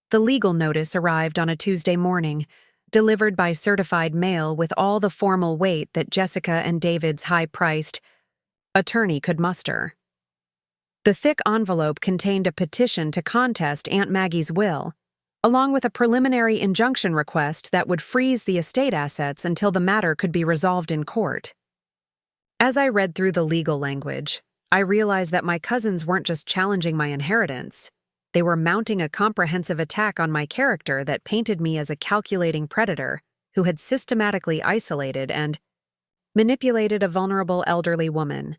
The legal notice arrived on a Tuesday morning, delivered by certified mail with all the formal weight that Jessica and David's high-priced attorney could muster. The thick envelope contained a petition to contest Aunt Maggie's will, along with a preliminary injunction request that would freeze the estate assets until the matter could be resolved in court. As I read through the legal language, I realized that my cousins weren't just challenging my inheritance. They were mounting a comprehensive attack on my character that painted me as a calculating predator who had systematically isolated and manipulated a vulnerable elderly woman.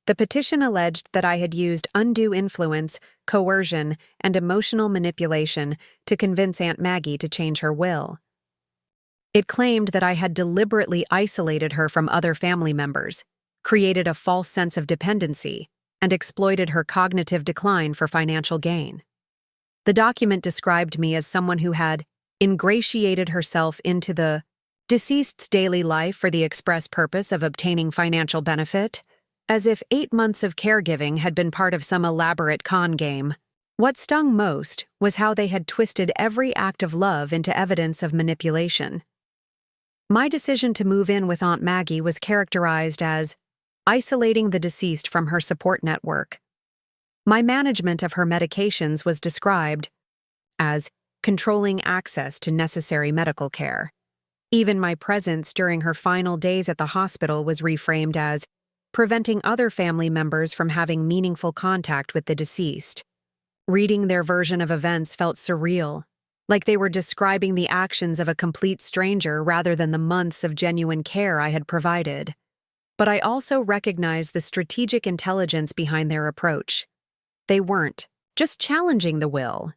The petition alleged that I had used undue influence, coercion, and emotional manipulation to convince Aunt Maggie to change her will. It claimed that I had deliberately isolated her from other family members, created a false sense of dependency, and exploited her cognitive decline for financial gain. The document described me as someone who had ingratiated herself into the deceased's daily life for the express purpose of obtaining financial benefit, as if 8 months of caregiving had been part of some elaborate con game. What stung most was how they had twisted every act of love into evidence of manipulation. My decision to move in with Aunt Maggie was characterized as isolating the deceased from her support network. My management of her medications was described as controlling access to necessary medical care. Even my presence during her final days at the hospital was reframed as preventing other family members from having meaningful contact with the deceased. Reading their version of events felt surreal, like they were describing the actions of a complete stranger rather than the months of genuine care I had provided. But I also recognized the strategic intelligence behind their approach. They weren't just challenging the will.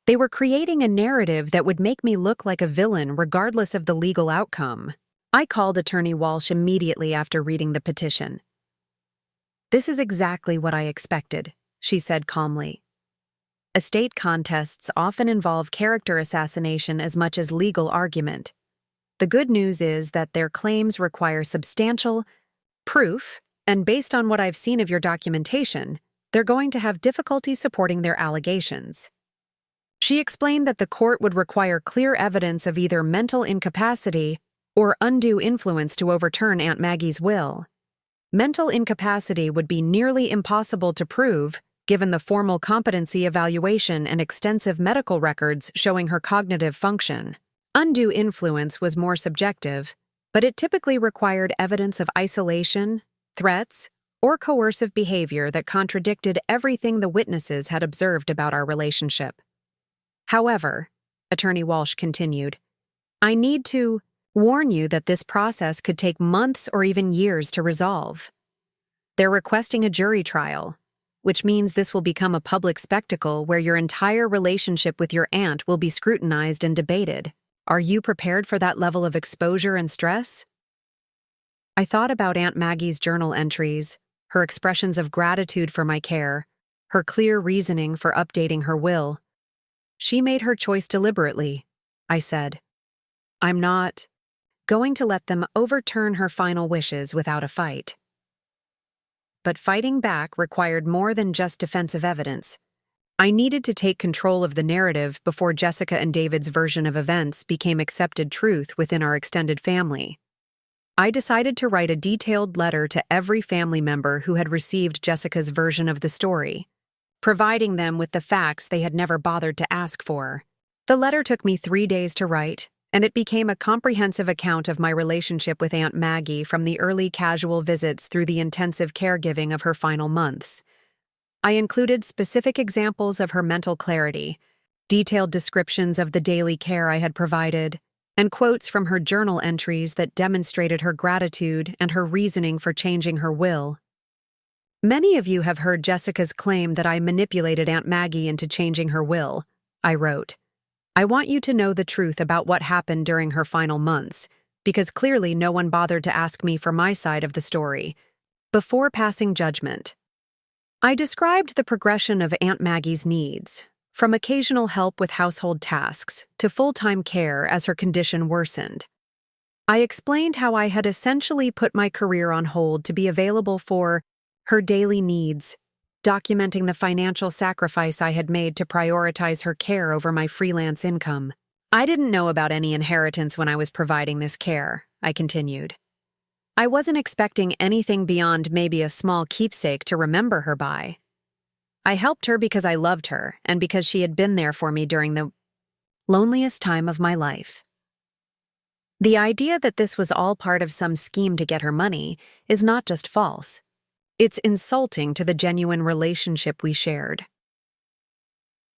They were creating a narrative that would make me look like a villain regardless of the legal outcome. I called Attorney Walsh immediately after reading the petition. "This is exactly what I expected," she said calmly. Estate contests often involve character assassination as much as legal argument. The good news is that their claims require substantial proof, and based on what I've seen of your documentation, they're going to have difficulty supporting their allegations. She explained that the court would require clear evidence of either mental incapacity or undue influence to overturn Aunt Maggie's will. Mental incapacity would be nearly impossible to prove, given the formal competency evaluation and extensive medical records showing her cognitive function. Undue influence was more subjective, but it typically required evidence of isolation, threats, or coercive behavior that contradicted everything the witnesses had observed about our relationship. However, Attorney Walsh continued, I need to warn you that this process could take months or even years to resolve. They're requesting a jury trial, which means this will become a public spectacle where your entire relationship with your aunt will be scrutinized and debated. Are you prepared for that level of exposure and stress? I thought about Aunt Maggie's journal entries, her expressions of gratitude for my care, her clear reasoning for updating her will. She made her choice deliberately, I said. I'm not going to let them overturn her final wishes without a fight. but fighting back required more than just defensive evidence. I needed to take control of the narrative before Jessica and David's version of events became accepted truth within our extended family. I decided to write a detailed letter to every family member who had received Jessica's version of the story, providing them with the facts they had never bothered to ask for. The letter took me 3 days to write, and it became a comprehensive account of my relationship with Aunt Maggie from the early casual visits through the intensive caregiving of her final months. I included specific examples of her mental clarity, detailed descriptions of the daily care I had provided, and quotes from her journal entries that demonstrated her gratitude and her reasoning for changing her will. Many of you have heard Jessica's claim that I manipulated Aunt Maggie into changing her will, I wrote. I want you to know the truth about what happened during her final months, because clearly no one bothered to ask me for my side of the story. Before passing judgment, I described the progression of Aunt Maggie's needs, from occasional help with household tasks to full-time care as her condition worsened. I explained how I had essentially put my career on hold to be available for her daily needs, documenting the financial sacrifice I had made to prioritize her care over my freelance income. I didn't know about any inheritance when I was providing this care, I continued. I wasn't expecting anything beyond maybe a small keepsake to remember her by. I helped her because I loved her and because she had been there for me during the loneliest time of my life. The idea that this was all part of some scheme to get her money is not just false. It's insulting to the genuine relationship we shared.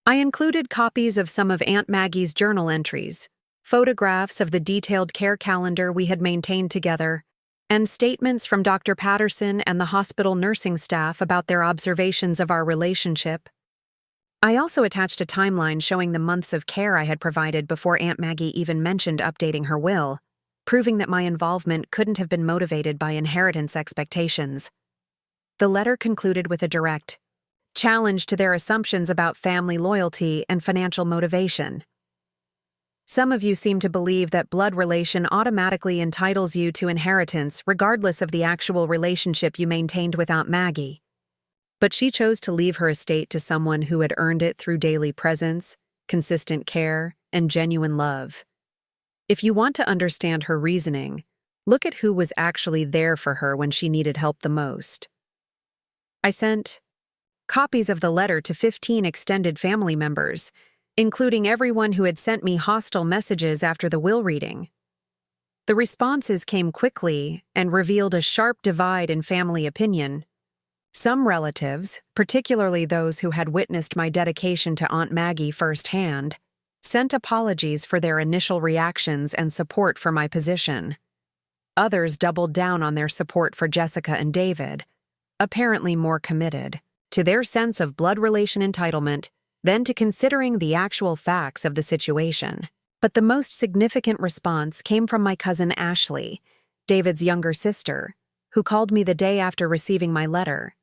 I included copies of some of Aunt Maggie's journal entries, photographs of the detailed care calendar we had maintained together, and statements from Dr. Patterson and the hospital nursing staff about their observations of our relationship. I also attached a timeline showing the months of care I had provided before Aunt Maggie even mentioned updating her will, proving that my involvement couldn't have been motivated by inheritance expectations. The letter concluded with a direct challenge to their assumptions about family loyalty and financial motivation. Some of you seem to believe that blood relation automatically entitles you to inheritance regardless of the actual relationship you maintained with Aunt Maggie. But she chose to leave her estate to someone who had earned it through daily presence, consistent care, and genuine love. If you want to understand her reasoning, look at who was actually there for her when she needed help the most. I sent copies of the letter to 15 extended family members, including everyone who had sent me hostile messages after the will reading. The responses came quickly and revealed a sharp divide in family opinion. Some relatives, particularly those who had witnessed my dedication to Aunt Maggie firsthand, sent apologies for their initial reactions and support for my position. Others doubled down on their support for Jessica and David, apparently more committed to their sense of blood relation entitlement than to considering the actual facts of the situation. But the most significant response came from my cousin Ashley, David's younger sister, who called me the day after receiving my letter.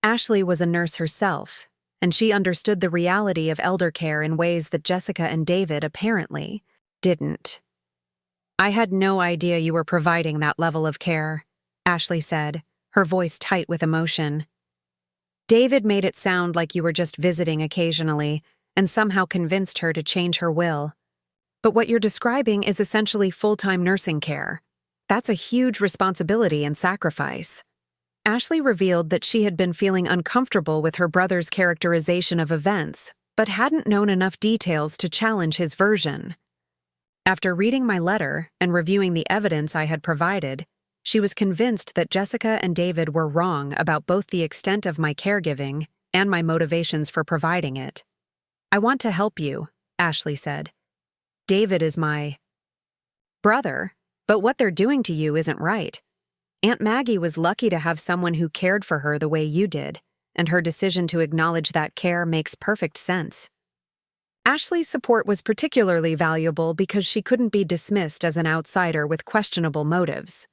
Ashley was a nurse herself, and she understood the reality of elder care in ways that Jessica and David apparently didn't. I had no idea you were providing that level of care, Ashley said, her voice tight with emotion. David made it sound like you were just visiting occasionally and somehow convinced her to change her will. But what you're describing is essentially full-time nursing care. That's a huge responsibility and sacrifice. Ashley revealed that she had been feeling uncomfortable with her brother's characterization of events, but hadn't known enough details to challenge his version. After reading my letter and reviewing the evidence I had provided, she was convinced that Jessica and David were wrong about both the extent of my caregiving and my motivations for providing it. I want to help you, Ashley said. David is my brother, but what they're doing to you isn't right. Aunt Maggie was lucky to have someone who cared for her the way you did, and her decision to acknowledge that care makes perfect sense. Ashley's support was particularly valuable because she couldn't be dismissed as an outsider with questionable motives.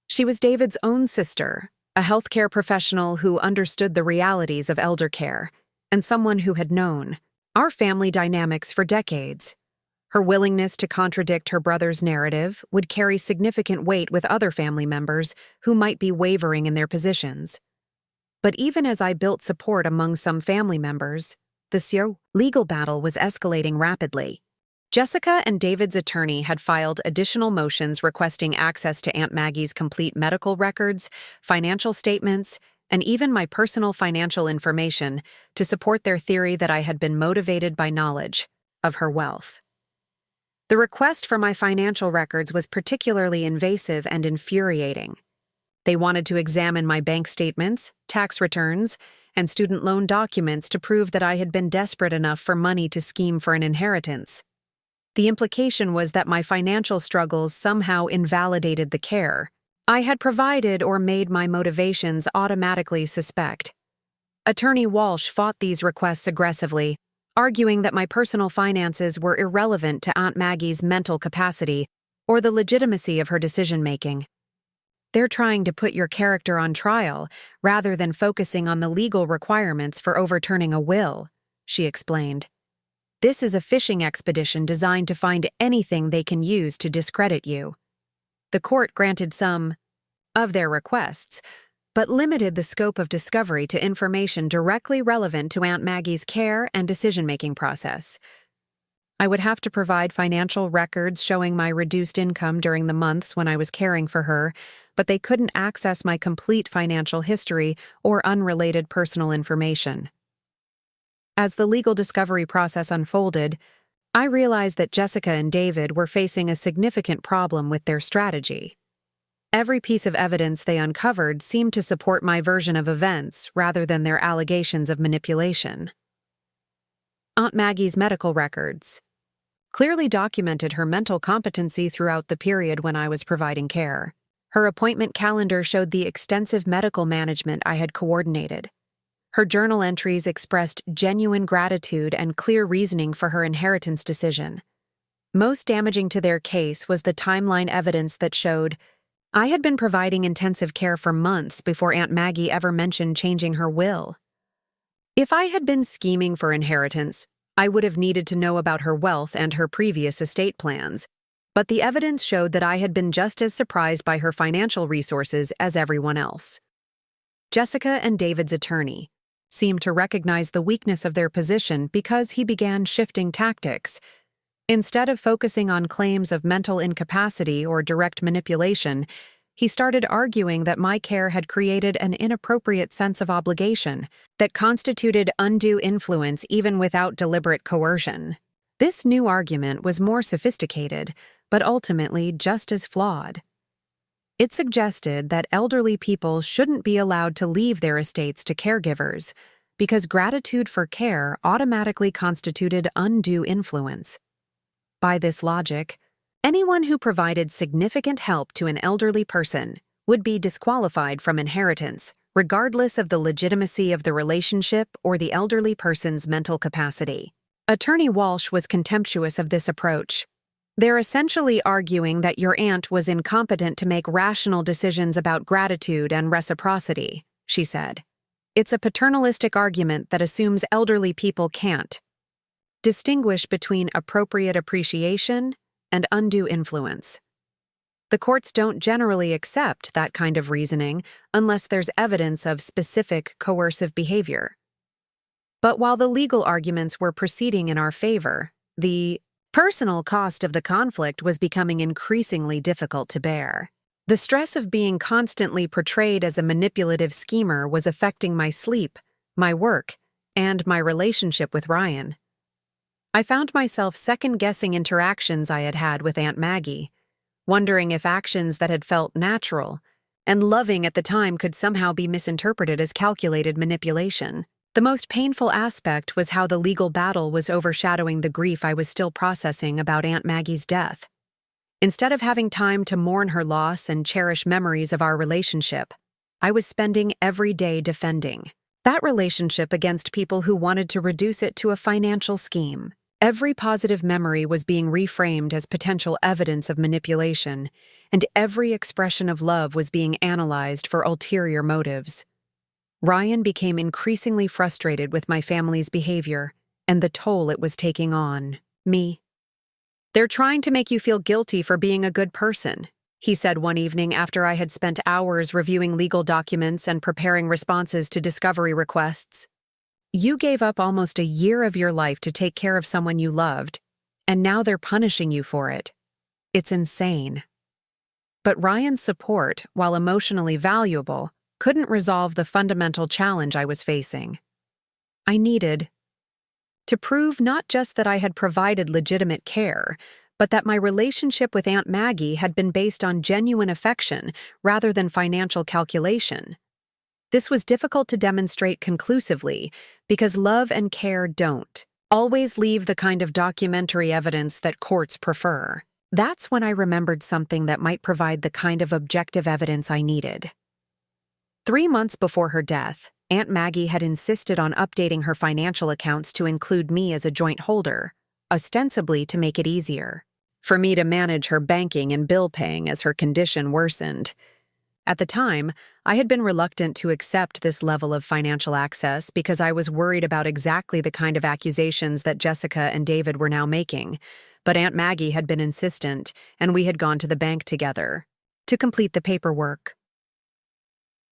She was David's own sister, a healthcare professional who understood the realities of elder care, and someone who had known our family dynamics for decades. Her willingness to contradict her brother's narrative would carry significant weight with other family members who might be wavering in their positions. But even as I built support among some family members, the legal battle was escalating rapidly. Jessica and David's attorney had filed additional motions requesting access to Aunt Maggie's complete medical records, financial statements, and even my personal financial information to support their theory that I had been motivated by knowledge of her wealth. The request for my financial records was particularly invasive and infuriating. They wanted to examine my bank statements, tax returns, and student loan documents to prove that I had been desperate enough for money to scheme for an inheritance. The implication was that my financial struggles somehow invalidated the care I had provided or made my motivations automatically suspect. Attorney Walsh fought these requests aggressively, arguing that my personal finances were irrelevant to Aunt Maggie's mental capacity or the legitimacy of her decision-making. They're trying to put your character on trial rather than focusing on the legal requirements for overturning a will, she explained. This is a fishing expedition designed to find anything they can use to discredit you. The court granted some of their requests, but limited the scope of discovery to information directly relevant to Aunt Maggie's care and decision-making process. I would have to provide financial records showing my reduced income during the months when I was caring for her, but they couldn't access my complete financial history or unrelated personal information. As the legal discovery process unfolded, I realized that Jessica and David were facing a significant problem with their strategy. Every piece of evidence they uncovered seemed to support my version of events rather than their allegations of manipulation. Aunt Maggie's medical records clearly documented her mental competency throughout the period when I was providing care. Her appointment calendar showed the extensive medical management I had coordinated. Her journal entries expressed genuine gratitude and clear reasoning for her inheritance decision. Most damaging to their case was the timeline evidence that showed I had been providing intensive care for months before Aunt Maggie ever mentioned changing her will. If I had been scheming for inheritance, I would have needed to know about her wealth and her previous estate plans, but the evidence showed that I had been just as surprised by her financial resources as everyone else. Jessica and David's attorney seemed to recognize the weakness of their position because he began shifting tactics. Instead of focusing on claims of mental incapacity or direct manipulation, he started arguing that my care had created an inappropriate sense of obligation that constituted undue influence even without deliberate coercion. This new argument was more sophisticated, but ultimately just as flawed. It suggested that elderly people shouldn't be allowed to leave their estates to caregivers because gratitude for care automatically constituted undue influence. By this logic, anyone who provided significant help to an elderly person would be disqualified from inheritance, regardless of the legitimacy of the relationship or the elderly person's mental capacity. Attorney Walsh was contemptuous of this approach. They're essentially arguing that your aunt was incompetent to make rational decisions about gratitude and reciprocity, she said. It's a paternalistic argument that assumes elderly people can't distinguish between appropriate appreciation and undue influence. The courts don't generally accept that kind of reasoning unless there's evidence of specific coercive behavior. But while the legal arguments were proceeding in our favor, the personal cost of the conflict was becoming increasingly difficult to bear. The stress of being constantly portrayed as a manipulative schemer was affecting my sleep, my work, and my relationship with Ryan. I found myself second-guessing interactions I had had with Aunt Maggie, wondering if actions that had felt natural and loving at the time could somehow be misinterpreted as calculated manipulation. The most painful aspect was how the legal battle was overshadowing the grief I was still processing about Aunt Maggie's death. Instead of having time to mourn her loss and cherish memories of our relationship, I was spending every day defending that relationship against people who wanted to reduce it to a financial scheme. Every positive memory was being reframed as potential evidence of manipulation, and every expression of love was being analyzed for ulterior motives. Ryan became increasingly frustrated with my family's behavior and the toll it was taking on me. They're trying to make you feel guilty for being a good person, he said one evening after I had spent hours reviewing legal documents and preparing responses to discovery requests. You gave up almost a year of your life to take care of someone you loved, and now they're punishing you for it. It's insane. But Ryan's support, while emotionally valuable, couldn't resolve the fundamental challenge I was facing. I needed to prove not just that I had provided legitimate care, but that my relationship with Aunt Maggie had been based on genuine affection rather than financial calculation. This was difficult to demonstrate conclusively because love and care don't always leave the kind of documentary evidence that courts prefer. That's when I remembered something that might provide the kind of objective evidence I needed. 3 months before her death, Aunt Maggie had insisted on updating her financial accounts to include me as a joint holder, ostensibly to make it easier for me to manage her banking and bill paying as her condition worsened. At the time, I had been reluctant to accept this level of financial access because I was worried about exactly the kind of accusations that Jessica and David were now making, but Aunt Maggie had been insistent, and we had gone to the bank together to complete the paperwork.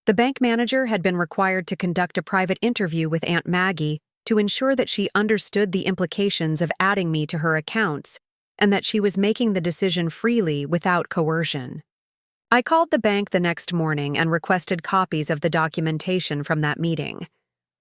The bank manager had been required to conduct a private interview with Aunt Maggie to ensure that she understood the implications of adding me to her accounts and that she was making the decision freely without coercion. I called the bank the next morning and requested copies of the documentation from that meeting.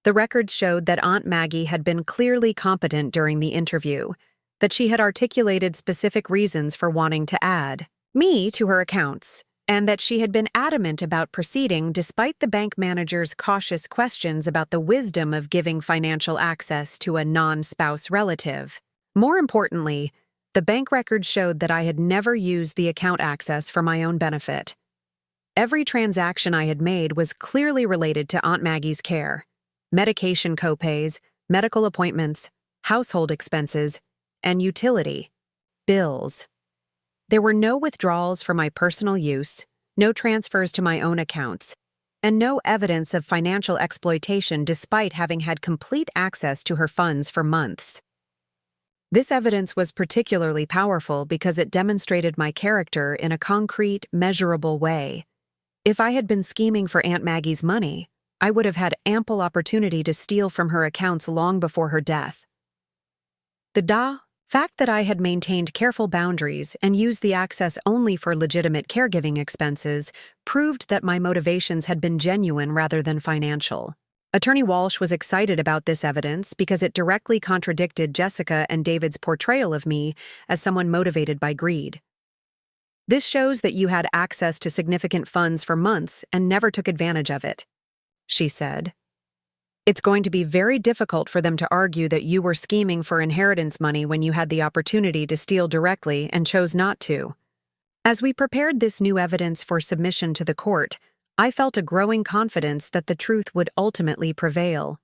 The records showed that Aunt Maggie had been clearly competent during the interview, that she had articulated specific reasons for wanting to add me to her accounts, and that she had been adamant about proceeding despite the bank manager's cautious questions about the wisdom of giving financial access to a non-spouse relative. More importantly, the bank records showed that I had never used the account access for my own benefit. Every transaction I had made was clearly related to Aunt Maggie's care: medication copays, medical appointments, household expenses, and utility bills. There were no withdrawals for my personal use, no transfers to my own accounts, and no evidence of financial exploitation despite having had complete access to her funds for months. This evidence was particularly powerful because it demonstrated my character in a concrete, measurable way. If I had been scheming for Aunt Maggie's money, I would have had ample opportunity to steal from her accounts long before her death. The fact that I had maintained careful boundaries and used the access only for legitimate caregiving expenses proved that my motivations had been genuine rather than financial. Attorney Walsh was excited about this evidence because it directly contradicted Jessica and David's portrayal of me as someone motivated by greed. This shows that you had access to significant funds for months and never took advantage of it, she said. It's going to be very difficult for them to argue that you were scheming for inheritance money when you had the opportunity to steal directly and chose not to. As we prepared this new evidence for submission to the court, I felt a growing confidence that the truth would ultimately prevail.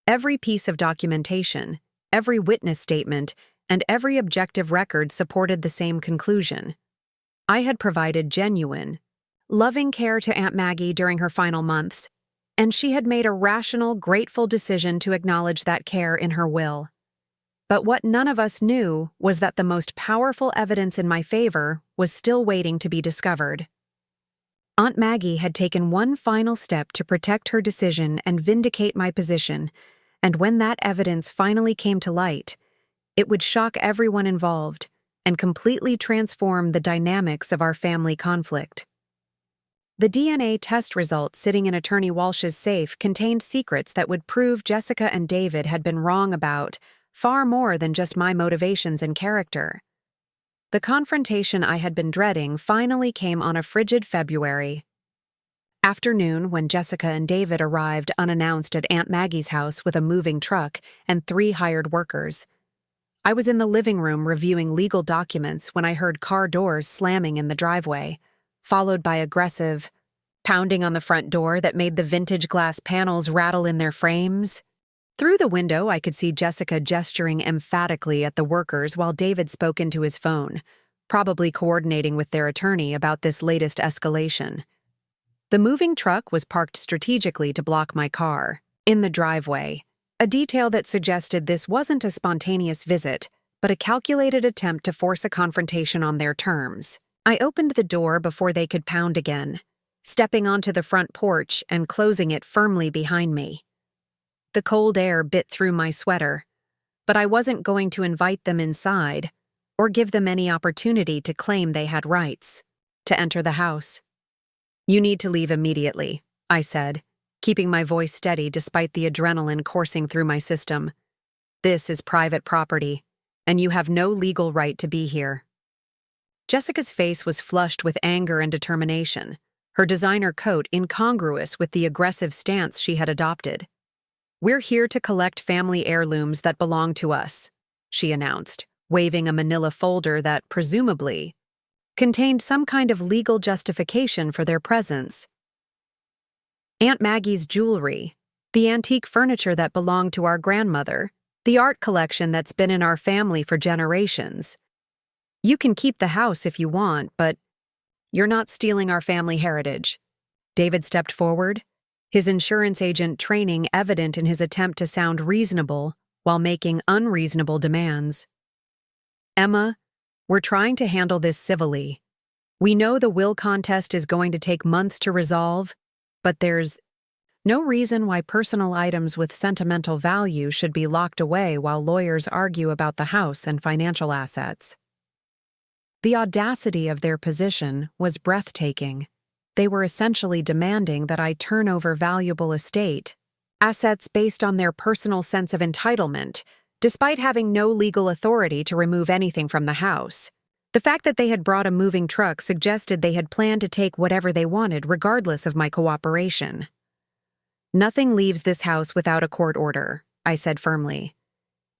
Every piece of documentation, every witness statement, and every objective record supported the same conclusion. I had provided genuine, loving care to Aunt Maggie during her final months, and she had made a rational, grateful decision to acknowledge that care in her will. But what none of us knew was that the most powerful evidence in my favor was still waiting to be discovered. Aunt Maggie had taken one final step to protect her decision and vindicate my position, and when that evidence finally came to light, it would shock everyone involved and completely transform the dynamics of our family conflict. The DNA test results sitting in Attorney Walsh's safe contained secrets that would prove Jessica and David had been wrong about far more than just my motivations and character. The confrontation I had been dreading finally came on a frigid February afternoon when Jessica and David arrived unannounced at Aunt Maggie's house with a moving truck and 3 hired workers. I was in the living room reviewing legal documents when I heard car doors slamming in the driveway, followed by aggressive pounding on the front door that made the vintage glass panels rattle in their frames. Through the window, I could see Jessica gesturing emphatically at the workers while David spoke into his phone, probably coordinating with their attorney about this latest escalation. The moving truck was parked strategically to block my car, in the driveway, a detail that suggested this wasn't a spontaneous visit, but a calculated attempt to force a confrontation on their terms. I opened the door before they could pound again, stepping onto the front porch and closing it firmly behind me. The cold air bit through my sweater, but I wasn't going to invite them inside or give them any opportunity to claim they had rights to enter the house. "You need to leave immediately," I said, keeping my voice steady despite the adrenaline coursing through my system. "This is private property, and you have no legal right to be here." Jessica's face was flushed with anger and determination, her designer coat incongruous with the aggressive stance she had adopted. "We're here to collect family heirlooms that belong to us," she announced, waving a manila folder that, presumably, contained some kind of legal justification for their presence. "Aunt Maggie's jewelry, the antique furniture that belonged to our grandmother, the art collection that's been in our family for generations. You can keep the house if you want, but you're not stealing our family heritage." David stepped forward, his insurance agent training evident in his attempt to sound reasonable while making unreasonable demands. "Emma, we're trying to handle this civilly. We know the will contest is going to take months to resolve, but there's no reason why personal items with sentimental value should be locked away while lawyers argue about the house and financial assets." The audacity of their position was breathtaking. They were essentially demanding that I turn over valuable estate, assets based on their personal sense of entitlement, despite having no legal authority to remove anything from the house. The fact that they had brought a moving truck suggested they had planned to take whatever they wanted regardless of my cooperation. "Nothing leaves this house without a court order," I said firmly.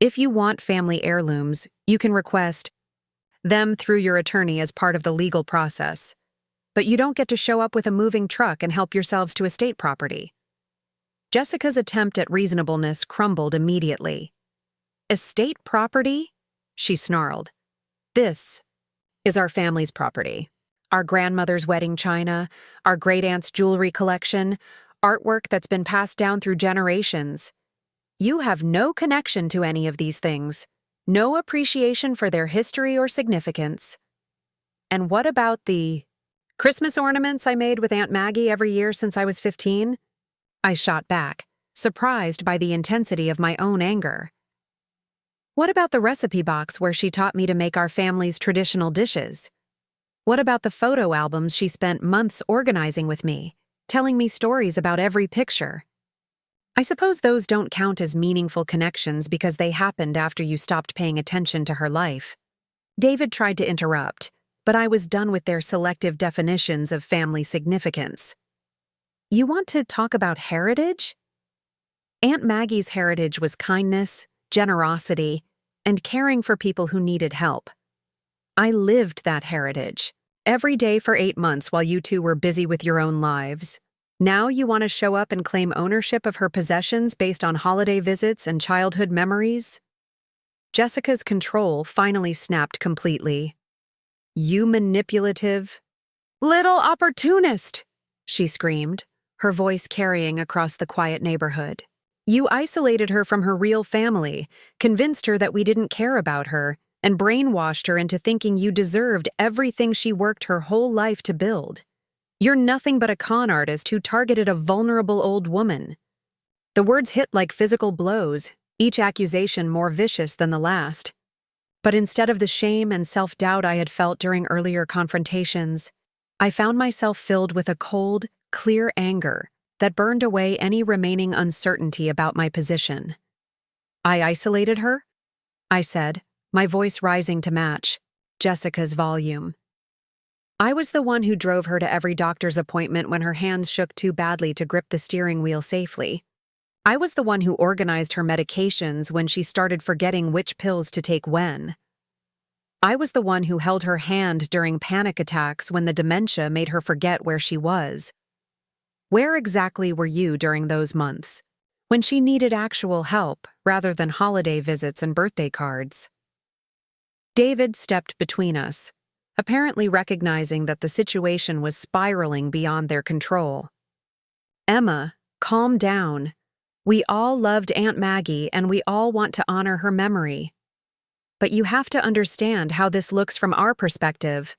"If you want family heirlooms, you can request them through your attorney as part of the legal process. But you don't get to show up with a moving truck and help yourselves to estate property." Jessica's attempt at reasonableness crumbled immediately. "Estate property?" she snarled. "This is our family's property. Our grandmother's wedding china, our great-aunt's jewelry collection, artwork that's been passed down through generations. You have no connection to any of these things, no appreciation for their history or significance. And what about the Christmas ornaments I made with Aunt Maggie every year since I was 15? I shot back, surprised by the intensity of my own anger. "What about the recipe box where she taught me to make our family's traditional dishes? What about the photo albums she spent months organizing with me, telling me stories about every picture? I suppose those don't count as meaningful connections because they happened after you stopped paying attention to her life." David tried to interrupt, but I was done with their selective definitions of family significance. "You want to talk about heritage?" Aunt Maggie's heritage was kindness, generosity, and caring for people who needed help. I lived that heritage, every day for 8 months while you two were busy with your own lives. Now you want to show up and claim ownership of her possessions based on holiday visits and childhood memories? Jessica's control finally snapped completely. "You manipulative little opportunist!" she screamed, her voice carrying across the quiet neighborhood. "You isolated her from her real family, convinced her that we didn't care about her, and brainwashed her into thinking you deserved everything she worked her whole life to build. You're nothing but a con artist who targeted a vulnerable old woman." The words hit like physical blows, each accusation more vicious than the last. But instead of the shame and self-doubt I had felt during earlier confrontations, I found myself filled with a cold, clear anger that burned away any remaining uncertainty about my position. "I isolated her?" I said, my voice rising to match Jessica's volume. "I was the one who drove her to every doctor's appointment when her hands shook too badly to grip the steering wheel safely. I was the one who organized her medications when she started forgetting which pills to take when. I was the one who held her hand during panic attacks when the dementia made her forget where she was. Where exactly were you during those months, when she needed actual help rather than holiday visits and birthday cards?" David stepped between us, apparently recognizing that the situation was spiraling beyond their control. "Emma, calm down. We all loved Aunt Maggie and we all want to honor her memory. But you have to understand how this looks from our perspective.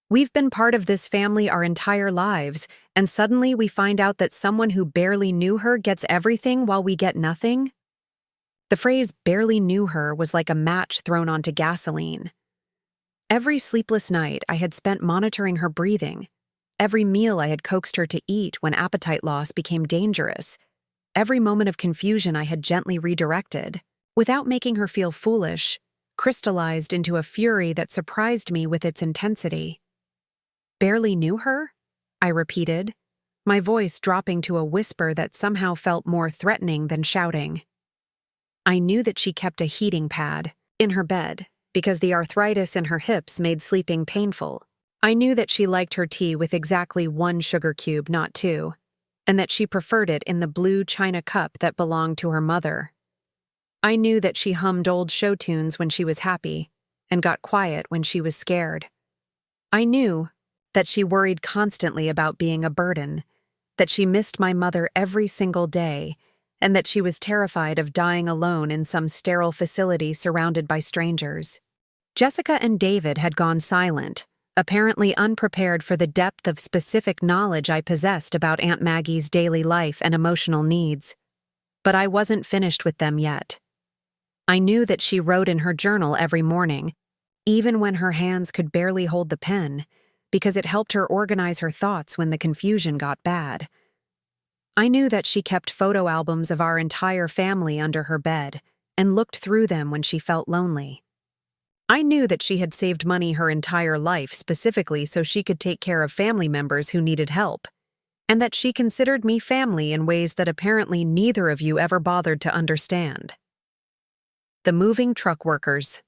We've been part of this family our entire lives, and suddenly we find out that someone who barely knew her gets everything while we get nothing? The phrase barely knew her was like a match thrown onto gasoline. Every sleepless night I had spent monitoring her breathing. Every meal I had coaxed her to eat when appetite loss became dangerous. Every moment of confusion I had gently redirected, without making her feel foolish, crystallized into a fury that surprised me with its intensity. Barely knew her? I repeated, my voice dropping to a whisper that somehow felt more threatening than shouting. I knew that she kept a heating pad in her bed because the arthritis in her hips made sleeping painful. I knew that she liked her tea with exactly 1 sugar cube, not 2, and that she preferred it in the blue china cup that belonged to her mother. I knew that she hummed old show tunes when she was happy and got quiet when she was scared. I knew that she worried constantly about being a burden, that she missed my mother every single day, and that she was terrified of dying alone in some sterile facility surrounded by strangers. Jessica and David had gone silent, apparently unprepared for the depth of specific knowledge I possessed about Aunt Maggie's daily life and emotional needs. But I wasn't finished with them yet. I knew that she wrote in her journal every morning, even when her hands could barely hold the pen, because it helped her organize her thoughts when the confusion got bad. I knew that she kept photo albums of our entire family under her bed and looked through them when she felt lonely. I knew that she had saved money her entire life specifically so she could take care of family members who needed help, and that she considered me family in ways that apparently neither of you ever bothered to understand. The moving truck workers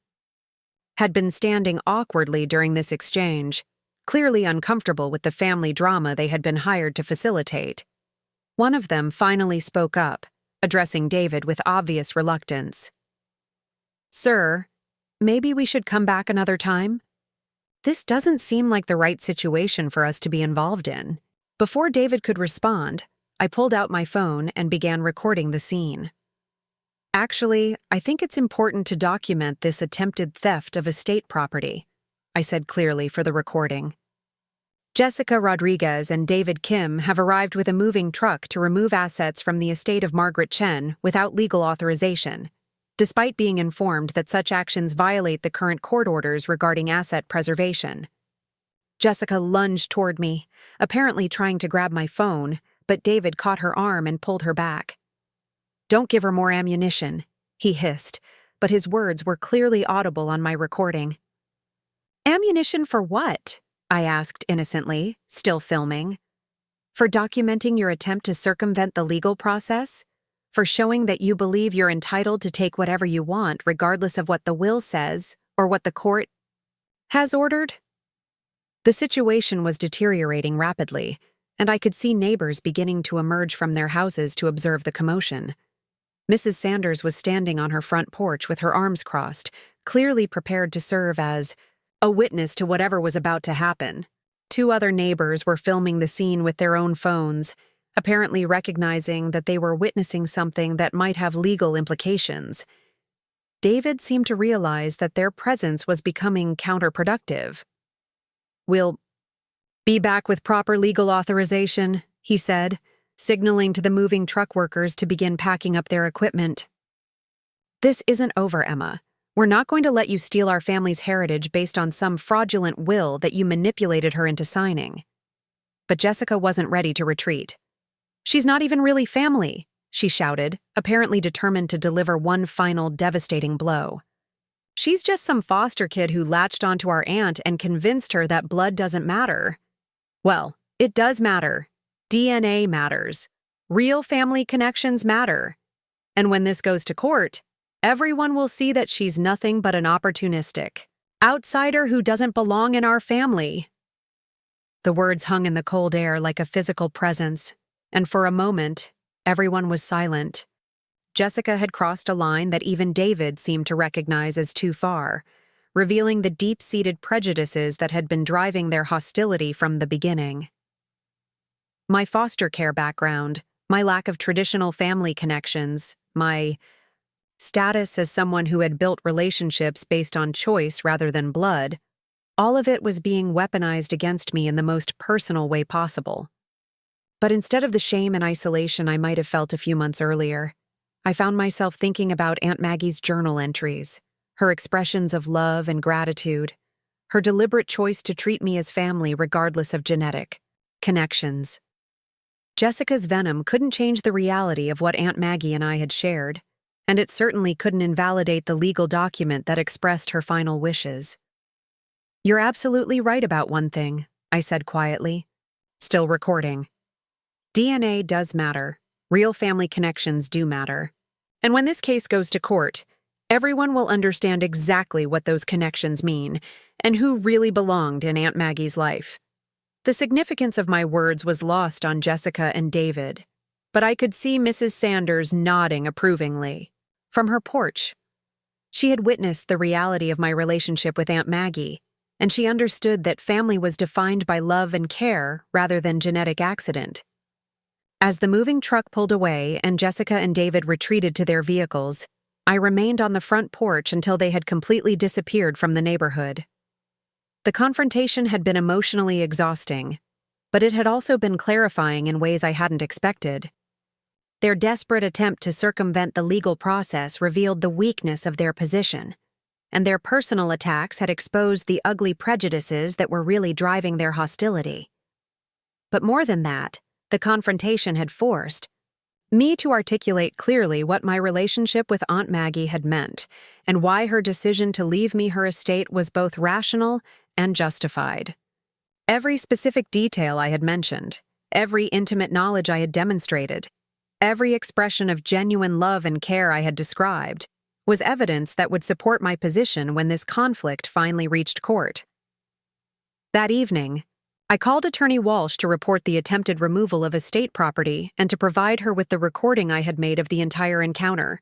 had been standing awkwardly during this exchange, clearly uncomfortable with the family drama they had been hired to facilitate. One of them finally spoke up, addressing David with obvious reluctance. "Sir, maybe we should come back another time? This doesn't seem like the right situation for us to be involved in." Before David could respond, I pulled out my phone and began recording the scene. "Actually, I think it's important to document this attempted theft of estate property," I said clearly for the recording. "Jessica Rodriguez and David Kim have arrived with a moving truck to remove assets from the estate of Margaret Chen without legal authorization, despite being informed that such actions violate the current court orders regarding asset preservation." Jessica lunged toward me, apparently trying to grab my phone, but David caught her arm and pulled her back. "Don't give her more ammunition," he hissed, but his words were clearly audible on my recording. "Ammunition for what?" I asked innocently, still filming. "For documenting your attempt to circumvent the legal process? For showing that you believe you're entitled to take whatever you want regardless of what the will says or what the court has ordered?" The situation was deteriorating rapidly, and I could see neighbors beginning to emerge from their houses to observe the commotion. Mrs. Sanders was standing on her front porch with her arms crossed, clearly prepared to serve as a witness to whatever was about to happen. 2 other neighbors were filming the scene with their own phones, apparently recognizing that they were witnessing something that might have legal implications. David seemed to realize that their presence was becoming counterproductive. "We'll be back with proper legal authorization," he said, signaling to the moving truck workers to begin packing up their equipment. "This isn't over, Emma. We're not going to let you steal our family's heritage based on some fraudulent will that you manipulated her into signing." But Jessica wasn't ready to retreat. "She's not even really family," she shouted, apparently determined to deliver one final devastating blow. "She's just some foster kid who latched onto our aunt and convinced her that blood doesn't matter." "Well, it does matter. DNA matters. Real family connections matter. And when this goes to court, everyone will see that she's nothing but an opportunistic outsider who doesn't belong in our family." The words hung in the cold air like a physical presence, and for a moment, everyone was silent. Jessica had crossed a line that even David seemed to recognize as too far, revealing the deep-seated prejudices that had been driving their hostility from the beginning. My foster care background, my lack of traditional family connections, my status as someone who had built relationships based on choice rather than blood, All of it was being weaponized against me in the most personal way possible. But instead of the shame and isolation I might have felt a few months earlier, I found myself thinking about Aunt Maggie's journal entries, her expressions of love and gratitude, her deliberate choice to treat me as family regardless of genetic connections. Jessica's venom couldn't change the reality of what Aunt Maggie and I had shared, and it certainly couldn't invalidate the legal document that expressed her final wishes. "You're absolutely right about one thing," I said quietly. Still recording. "DNA does matter. Real family connections do matter. And when this case goes to court, everyone will understand exactly what those connections mean and who really belonged in Aunt Maggie's life." The significance of my words was lost on Jessica and David, but I could see Mrs. Sanders nodding approvingly. From her porch, she had witnessed the reality of my relationship with Aunt Maggie, and she understood that family was defined by love and care rather than genetic accident. As the moving truck pulled away and Jessica and David retreated to their vehicles, I remained on the front porch until they had completely disappeared from the neighborhood. The confrontation had been emotionally exhausting, but it had also been clarifying in ways I hadn't expected. Their desperate attempt to circumvent the legal process revealed the weakness of their position, and their personal attacks had exposed the ugly prejudices that were really driving their hostility. But more than that, the confrontation had forced me to articulate clearly what my relationship with Aunt Maggie had meant, and why her decision to leave me her estate was both rational and justified. Every specific detail I had mentioned, every intimate knowledge I had demonstrated, every expression of genuine love and care I had described, was evidence that would support my position when this conflict finally reached court. That evening, I called Attorney Walsh to report the attempted removal of estate property and to provide her with the recording I had made of the entire encounter.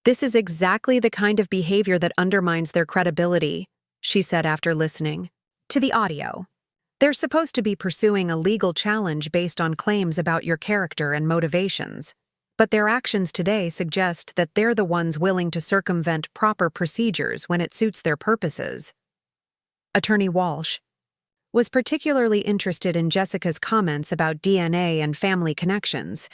"This is exactly the kind of behavior that undermines their credibility," she said after listening to the audio. "They're supposed to be pursuing a legal challenge based on claims about your character and motivations, but their actions today suggest that they're the ones willing to circumvent proper procedures when it suits their purposes." Attorney Walsh was particularly interested in Jessica's comments about DNA and family connections,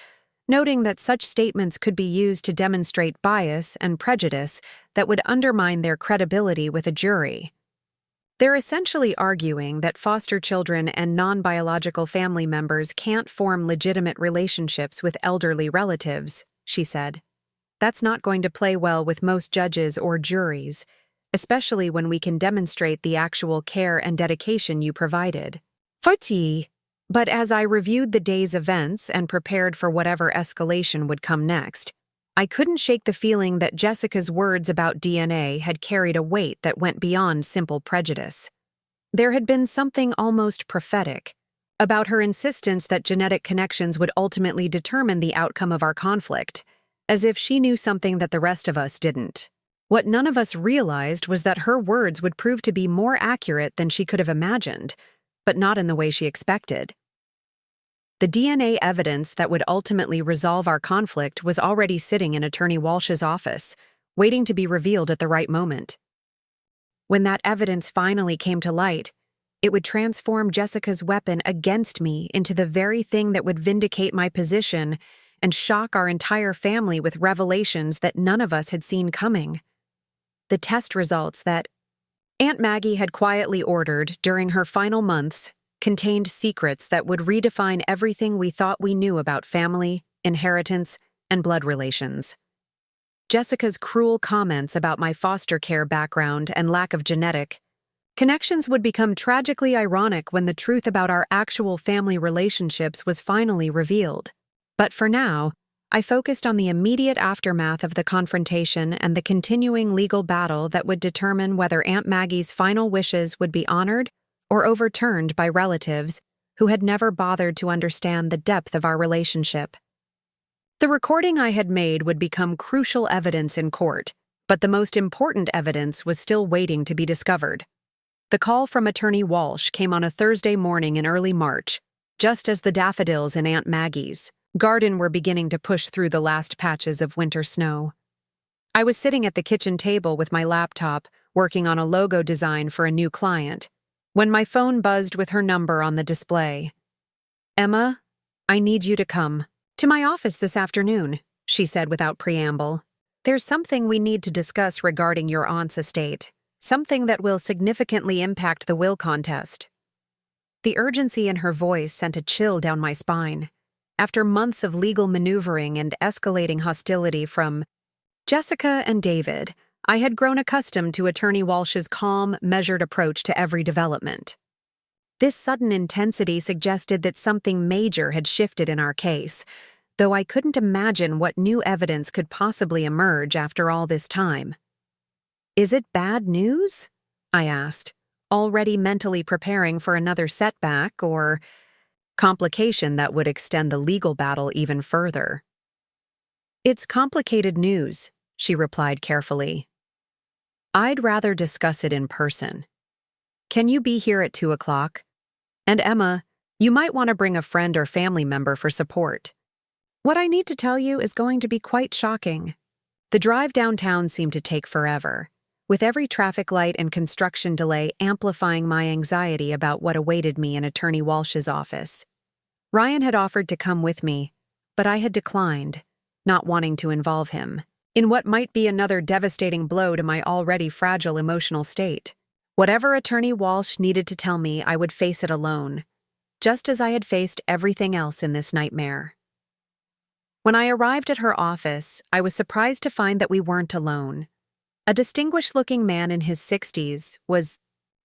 noting that such statements could be used to demonstrate bias and prejudice that would undermine their credibility with a jury. "They're essentially arguing that foster children and non-biological family members can't form legitimate relationships with elderly relatives," she said. "That's not going to play well with most judges or juries, especially when we can demonstrate the actual care and dedication you provided." But as I reviewed the day's events and prepared for whatever escalation would come next, I couldn't shake the feeling that Jessica's words about DNA had carried a weight that went beyond simple prejudice. There had been something almost prophetic about her insistence that genetic connections would ultimately determine the outcome of our conflict, as if she knew something that the rest of us didn't. What none of us realized was that her words would prove to be more accurate than she could have imagined, but not in the way she expected. The DNA evidence that would ultimately resolve our conflict was already sitting in Attorney Walsh's office, waiting to be revealed at the right moment. When that evidence finally came to light, it would transform Jessica's weapon against me into the very thing that would vindicate my position and shock our entire family with revelations that none of us had seen coming. The test results that Aunt Maggie had quietly ordered during her final months contained secrets that would redefine everything we thought we knew about family, inheritance, and blood relations. Jessica's cruel comments about my foster care background and lack of genetic connections would become tragically ironic when the truth about our actual family relationships was finally revealed. But for now, I focused on the immediate aftermath of the confrontation and the continuing legal battle that would determine whether Aunt Maggie's final wishes would be honored or overturned by relatives who had never bothered to understand the depth of our relationship. The recording I had made would become crucial evidence in court, but the most important evidence was still waiting to be discovered. The call from Attorney Walsh came on a Thursday morning in early March, just as the daffodils in Aunt Maggie's garden were beginning to push through the last patches of winter snow. I was sitting at the kitchen table with my laptop, working on a logo design for a new client, when my phone buzzed with her number on the display. "Emma, I need you to come to my office this afternoon," she said without preamble. "There's something we need to discuss regarding your aunt's estate, something that will significantly impact the will contest." The urgency in her voice sent a chill down my spine. After months of legal maneuvering and escalating hostility from Jessica and David, I had grown accustomed to Attorney Walsh's calm, measured approach to every development. This sudden intensity suggested that something major had shifted in our case, though I couldn't imagine what new evidence could possibly emerge after all this time. "Is it bad news?" I asked, already mentally preparing for another setback or complication that would extend the legal battle even further. "It's complicated news," she replied carefully. "I'd rather discuss it in person. Can you be here at 2 o'clock? And Emma, you might want to bring a friend or family member for support. What I need to tell you is going to be quite shocking." The drive downtown seemed to take forever, with every traffic light and construction delay amplifying my anxiety about what awaited me in Attorney Walsh's office. Ryan had offered to come with me, but I had declined, not wanting to involve him in what might be another devastating blow to my already fragile emotional state. Whatever Attorney Walsh needed to tell me, I would face it alone, just as I had faced everything else in this nightmare. When I arrived at her office, I was surprised to find that we weren't alone. A distinguished-looking man in his 60s was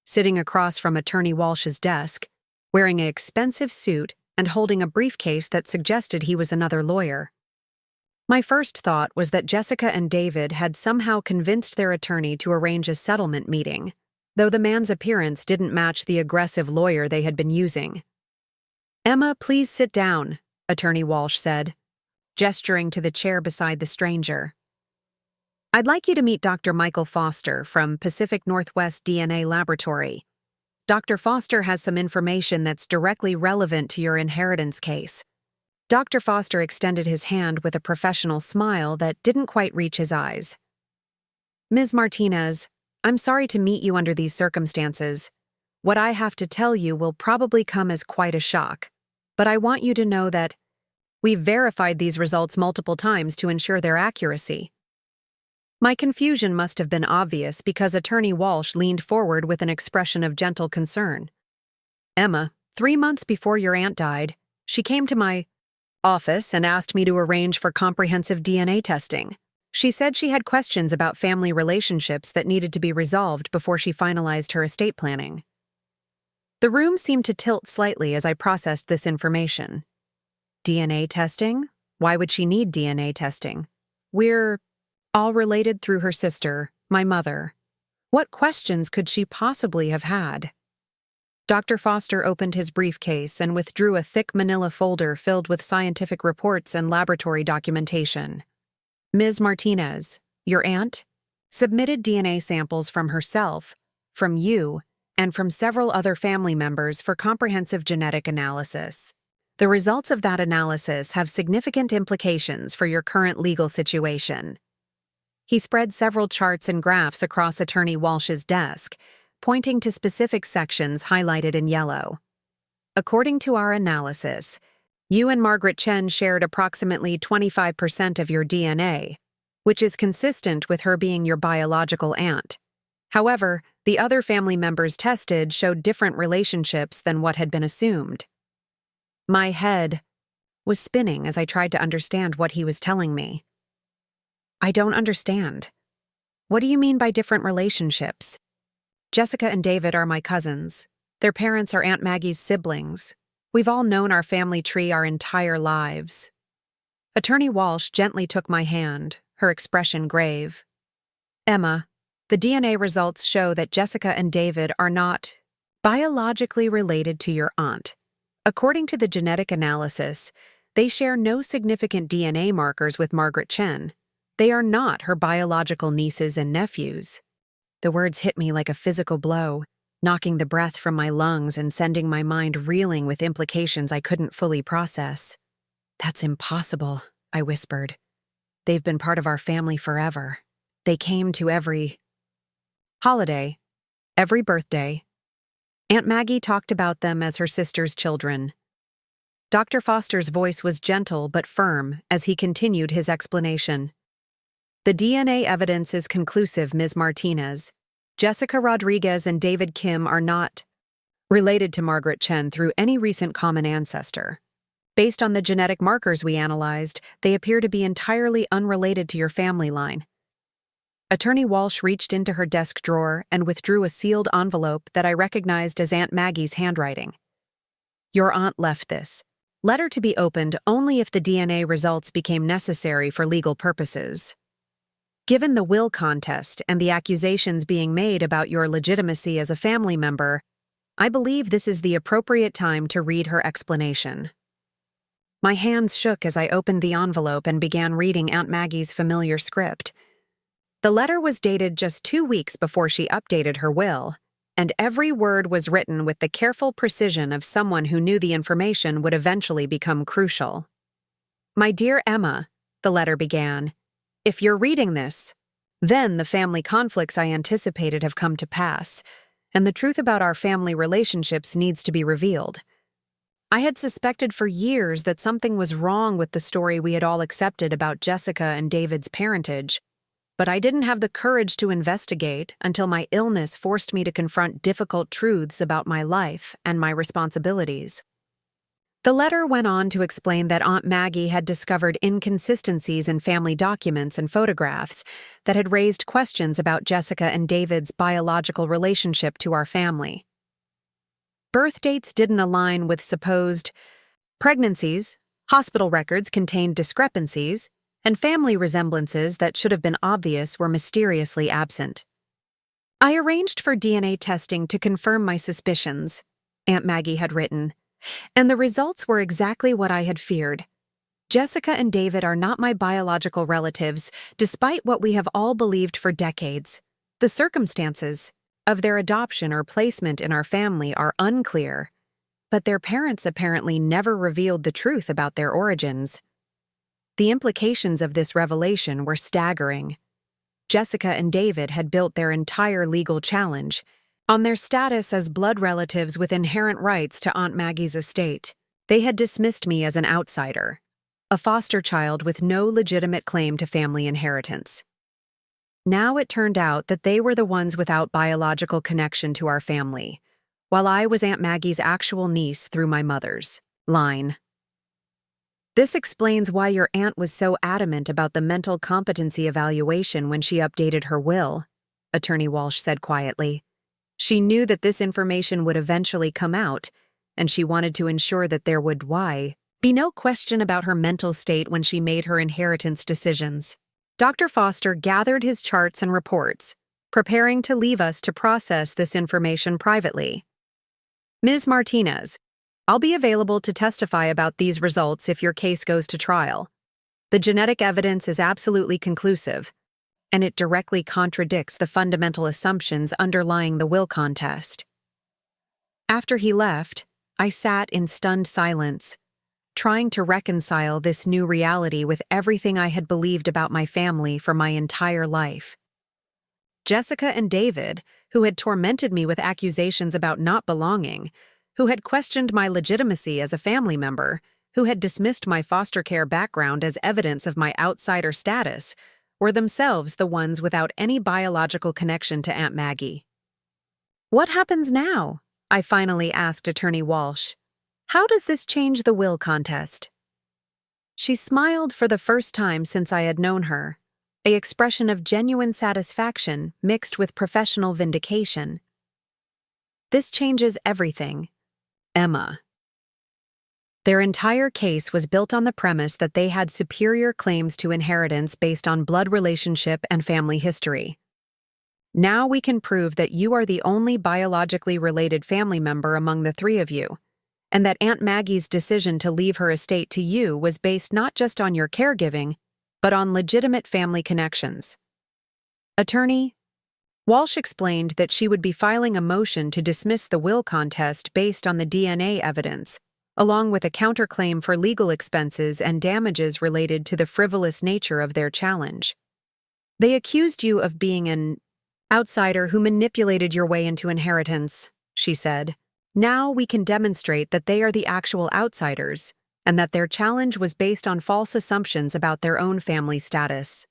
sitting across from Attorney Walsh's desk, wearing an expensive suit and holding a briefcase that suggested he was another lawyer. My first thought was that Jessica and David had somehow convinced their attorney to arrange a settlement meeting, though the man's appearance didn't match the aggressive lawyer they had been using. "Emma, please sit down," Attorney Walsh said, gesturing to the chair beside the stranger. "I'd like you to meet Dr. Michael Foster from Pacific Northwest DNA Laboratory. Dr. Foster has some information that's directly relevant to your inheritance case." Dr. Foster extended his hand with a professional smile that didn't quite reach his eyes. "Ms. Martinez, I'm sorry to meet you under these circumstances. What I have to tell you will probably come as quite a shock, but I want you to know that we've verified these results multiple times to ensure their accuracy." My confusion must have been obvious because Attorney Walsh leaned forward with an expression of gentle concern. "Emma, 3 months before your aunt died, she came to my office and asked me to arrange for comprehensive DNA testing. She said she had questions about family relationships that needed to be resolved before she finalized her estate planning." The room seemed to tilt slightly as I processed this information. DNA testing? Why would she need DNA testing? We're all related through her sister, my mother. What questions could she possibly have had? Dr. Foster opened his briefcase and withdrew a thick manila folder filled with scientific reports and laboratory documentation. "Ms. Martinez, your aunt, submitted DNA samples from herself, from you, and from several other family members for comprehensive genetic analysis. The results of that analysis have significant implications for your current legal situation." He spread several charts and graphs across Attorney Walsh's desk, pointing to specific sections highlighted in yellow. "According to our analysis, you and Margaret Chen shared approximately 25% of your DNA, which is consistent with her being your biological aunt. However, the other family members tested showed different relationships than what had been assumed." My head was spinning as I tried to understand what he was telling me. "I don't understand. What do you mean by different relationships?" "Jessica and David are my cousins. Their parents are Aunt Maggie's siblings. We've all known our family tree our entire lives." Attorney Walsh gently took my hand, her expression grave. "Emma, the DNA results show that Jessica and David are not biologically related to your aunt. According to the genetic analysis, they share no significant DNA markers with Margaret Chen. They are not her biological nieces and nephews." The words hit me like a physical blow, knocking the breath from my lungs and sending my mind reeling with implications I couldn't fully process. "That's impossible," I whispered. "They've been part of our family forever. They came to every holiday, every birthday. Aunt Maggie talked about them as her sister's children. Dr. Foster's voice was gentle but firm as he continued his explanation. The DNA evidence is conclusive, Ms. Martinez. Jessica Rodriguez and David Kim are not related to Margaret Chen through any recent common ancestor. Based on the genetic markers we analyzed, they appear to be entirely unrelated to your family line. Attorney Walsh reached into her desk drawer and withdrew a sealed envelope that I recognized as Aunt Maggie's handwriting. Your aunt left this letter to be opened only if the DNA results became necessary for legal purposes. Given the will contest and the accusations being made about your legitimacy as a family member, I believe this is the appropriate time to read her explanation. My hands shook as I opened the envelope and began reading Aunt Maggie's familiar script. The letter was dated just 2 weeks before she updated her will, and every word was written with the careful precision of someone who knew the information would eventually become crucial. My dear Emma, the letter began, if you're reading this, then the family conflicts I anticipated have come to pass, and the truth about our family relationships needs to be revealed. I had suspected for years that something was wrong with the story we had all accepted about Jessica and David's parentage, but I didn't have the courage to investigate until my illness forced me to confront difficult truths about my life and my responsibilities. The letter went on to explain that Aunt Maggie had discovered inconsistencies in family documents and photographs that had raised questions about Jessica and David's biological relationship to our family. Birth dates didn't align with supposed pregnancies, hospital records contained discrepancies, and family resemblances that should have been obvious were mysteriously absent. I arranged for DNA testing to confirm my suspicions, Aunt Maggie had written, and the results were exactly what I had feared. Jessica and David are not my biological relatives, despite what we have all believed for decades. The circumstances of their adoption or placement in our family are unclear, but their parents apparently never revealed the truth about their origins. The implications of this revelation were staggering. Jessica and David had built their entire legal challenge on their status as blood relatives with inherent rights to Aunt Maggie's estate. They had dismissed me as an outsider, a foster child with no legitimate claim to family inheritance. Now it turned out that they were the ones without biological connection to our family, while I was Aunt Maggie's actual niece through my mother's line. This explains why your aunt was so adamant about the mental competency evaluation when she updated her will, Attorney Walsh said quietly. She knew that this information would eventually come out, and she wanted to ensure that there would be no question about her mental state when she made her inheritance decisions. Dr. Foster gathered his charts and reports, preparing to leave us to process this information privately. Ms. Martinez, I'll be available to testify about these results if your case goes to trial. The genetic evidence is absolutely conclusive, and it directly contradicts the fundamental assumptions underlying the will contest. After he left, I sat in stunned silence, trying to reconcile this new reality with everything I had believed about my family for my entire life. Jessica and David, who had tormented me with accusations about not belonging, who had questioned my legitimacy as a family member, who had dismissed my foster care background as evidence of my outsider status, were themselves the ones without any biological connection to Aunt Maggie. What happens now? I finally asked Attorney Walsh. How does this change the will contest? She smiled for the first time since I had known her, an expression of genuine satisfaction mixed with professional vindication. This changes everything, Emma. Their entire case was built on the premise that they had superior claims to inheritance based on blood relationship and family history. Now we can prove that you are the only biologically related family member among the three of you, and that Aunt Maggie's decision to leave her estate to you was based not just on your caregiving, but on legitimate family connections. Attorney Walsh explained that she would be filing a motion to dismiss the will contest based on the DNA evidence, along with a counterclaim for legal expenses and damages related to the frivolous nature of their challenge. They accused you of being an outsider who manipulated your way into inheritance, she said. Now we can demonstrate that they are the actual outsiders, and that their challenge was based on false assumptions about their own family status.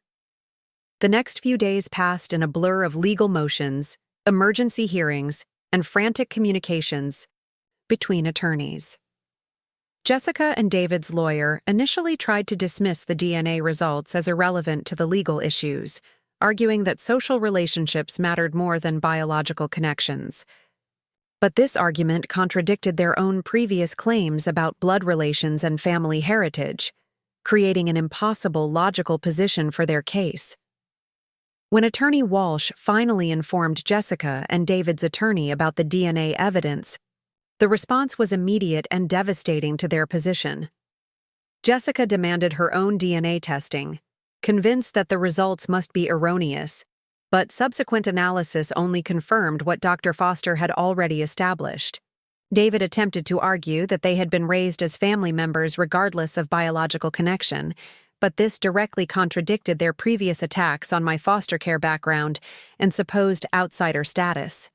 The next few days passed in a blur of legal motions, emergency hearings, and frantic communications between attorneys. Jessica and David's lawyer initially tried to dismiss the DNA results as irrelevant to the legal issues, arguing that social relationships mattered more than biological connections. But this argument contradicted their own previous claims about blood relations and family heritage, creating an impossible logical position for their case. When Attorney Walsh finally informed Jessica and David's attorney about the DNA evidence, the response was immediate and devastating to their position. Jessica demanded her own DNA testing, convinced that the results must be erroneous, but subsequent analysis only confirmed what Dr. Foster had already established. David attempted to argue that they had been raised as family members regardless of biological connection, but this directly contradicted their previous attacks on my foster care background and supposed outsider status.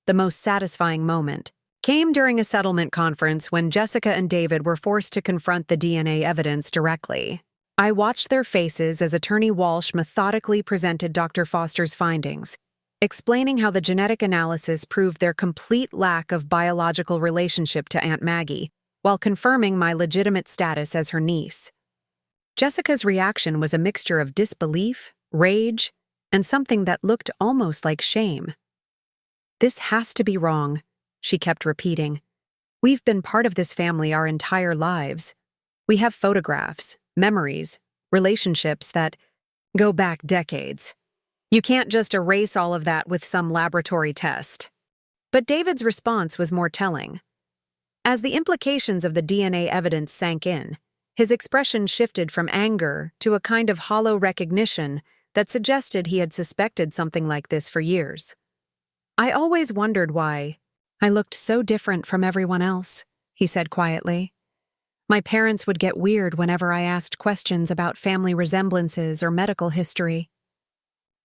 The most satisfying moment came during a settlement conference when Jessica and David were forced to confront the DNA evidence directly. I watched their faces as Attorney Walsh methodically presented Dr. Foster's findings, explaining how the genetic analysis proved their complete lack of biological relationship to Aunt Maggie, while confirming my legitimate status as her niece. Jessica's reaction was a mixture of disbelief, rage, and something that looked almost like shame. "This has to be wrong," she kept repeating. "We've been part of this family our entire lives. We have photographs, memories, relationships that go back decades. You can't just erase all of that with some laboratory test." But David's response was more telling. As the implications of the DNA evidence sank in, his expression shifted from anger to a kind of hollow recognition that suggested he had suspected something like this for years. "I always wondered why I looked so different from everyone else," he said quietly. "My parents would get weird whenever I asked questions about family resemblances or medical history."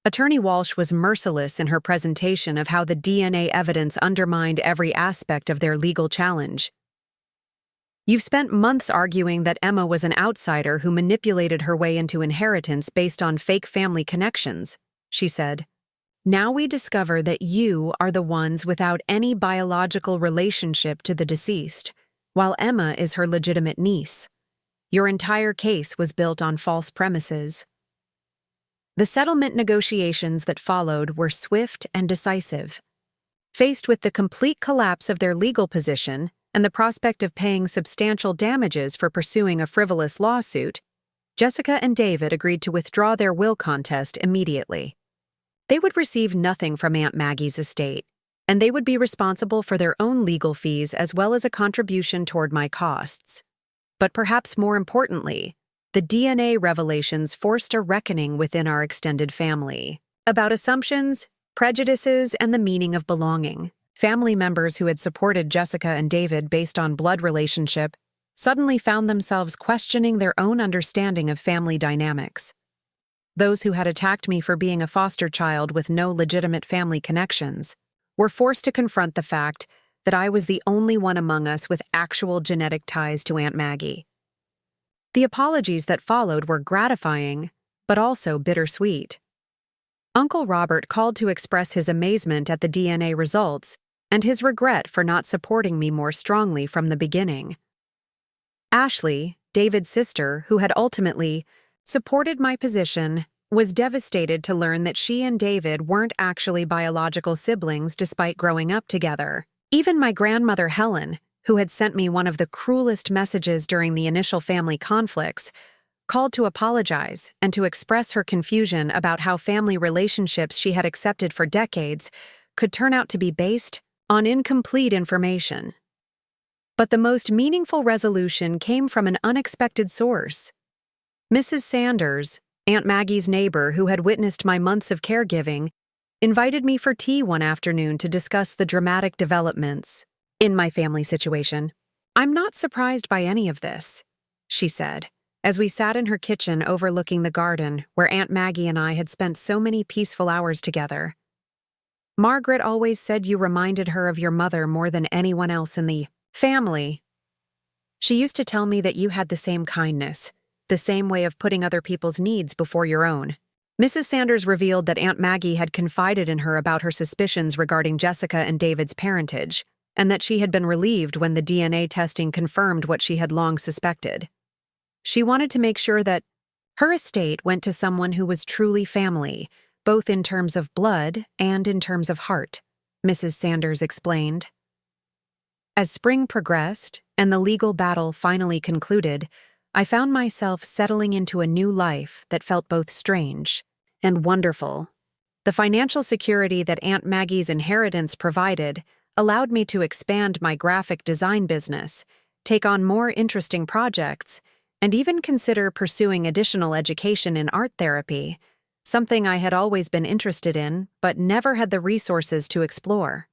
Attorney Walsh was merciless in her presentation of how the DNA evidence undermined every aspect of their legal challenge. "You've spent months arguing that Emma was an outsider who manipulated her way into inheritance based on fake family connections," she said. "Now we discover that you are the ones without any biological relationship to the deceased, while Emma is her legitimate niece. Your entire case was built on false premises." The settlement negotiations that followed were swift and decisive. Faced with the complete collapse of their legal position and the prospect of paying substantial damages for pursuing a frivolous lawsuit, Jessica and David agreed to withdraw their will contest immediately. They would receive nothing from Aunt Maggie's estate, and they would be responsible for their own legal fees as well as a contribution toward my costs. But perhaps more importantly, the DNA revelations forced a reckoning within our extended family about assumptions, prejudices, and the meaning of belonging. Family members who had supported Jessica and David based on blood relationship suddenly found themselves questioning their own understanding of family dynamics. Those who had attacked me for being a foster child with no legitimate family connections were forced to confront the fact that I was the only one among us with actual genetic ties to Aunt Maggie. The apologies that followed were gratifying, but also bittersweet. Uncle Robert called to express his amazement at the DNA results and his regret for not supporting me more strongly from the beginning. Ashley, David's sister, who had ultimately supported my position, was devastated to learn that she and David weren't actually biological siblings despite growing up together. Even my grandmother Helen, who had sent me one of the cruelest messages during the initial family conflicts, called to apologize and to express her confusion about how family relationships she had accepted for decades could turn out to be based on incomplete information. But the most meaningful resolution came from an unexpected source. Mrs. Sanders, Aunt Maggie's neighbor who had witnessed my months of caregiving, invited me for tea one afternoon to discuss the dramatic developments in my family situation. "I'm not surprised by any of this," she said, as we sat in her kitchen overlooking the garden where Aunt Maggie and I had spent so many peaceful hours together. Margaret always said you reminded her of your mother more than anyone else in the family. She used to tell me that you had the same kindness, the same way of putting other people's needs before your own. Mrs. Sanders revealed that Aunt Maggie had confided in her about her suspicions regarding Jessica and David's parentage, and that she had been relieved when the DNA testing confirmed what she had long suspected. She wanted to make sure that her estate went to someone who was truly family, both in terms of blood and in terms of heart, Mrs. Sanders explained. As spring progressed and the legal battle finally concluded, I found myself settling into a new life that felt both strange and wonderful. The financial security that Aunt Maggie's inheritance provided allowed me to expand my graphic design business, take on more interesting projects, and even consider pursuing additional education in art therapy, something I had always been interested in but never had the resources to explore.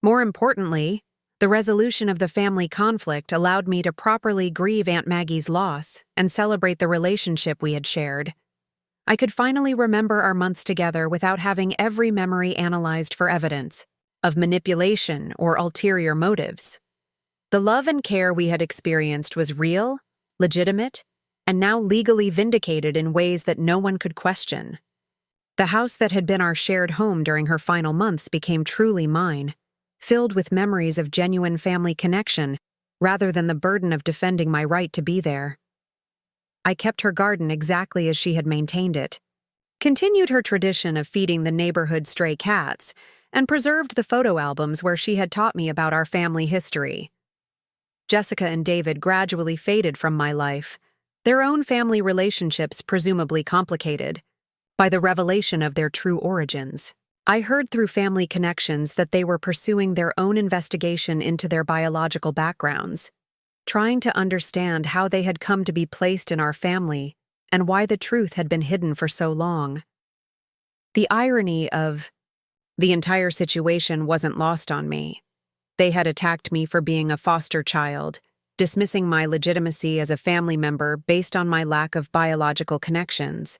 More importantly, the resolution of the family conflict allowed me to properly grieve Aunt Maggie's loss and celebrate the relationship we had shared. I could finally remember our months together without having every memory analyzed for evidence of manipulation or ulterior motives. The love and care we had experienced was real, legitimate, and now legally vindicated in ways that no one could question. The house that had been our shared home during her final months became truly mine, filled with memories of genuine family connection rather than the burden of defending my right to be there. I kept her garden exactly as she had maintained it, continued her tradition of feeding the neighborhood stray cats, and preserved the photo albums where she had taught me about our family history. Jessica and David gradually faded from my life, their own family relationships presumably complicated by the revelation of their true origins. I heard through family connections that they were pursuing their own investigation into their biological backgrounds, trying to understand how they had come to be placed in our family and why the truth had been hidden for so long. The irony of the entire situation wasn't lost on me. They had attacked me for being a foster child, dismissing my legitimacy as a family member based on my lack of biological connections.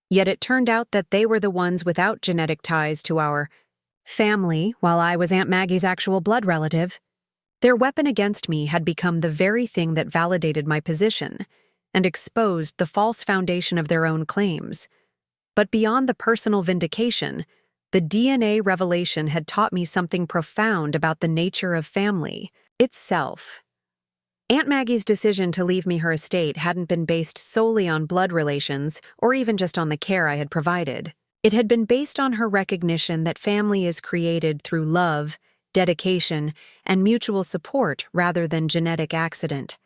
Yet it turned out that they were the ones without genetic ties to our family, while I was Aunt Maggie's actual blood relative. Their weapon against me had become the very thing that validated my position and exposed the false foundation of their own claims. But beyond the personal vindication, the DNA revelation had taught me something profound about the nature of family itself. Aunt Maggie's decision to leave me her estate hadn't been based solely on blood relations or even just on the care I had provided. It had been based on her recognition that family is created through love, dedication, and mutual support rather than genetic accident.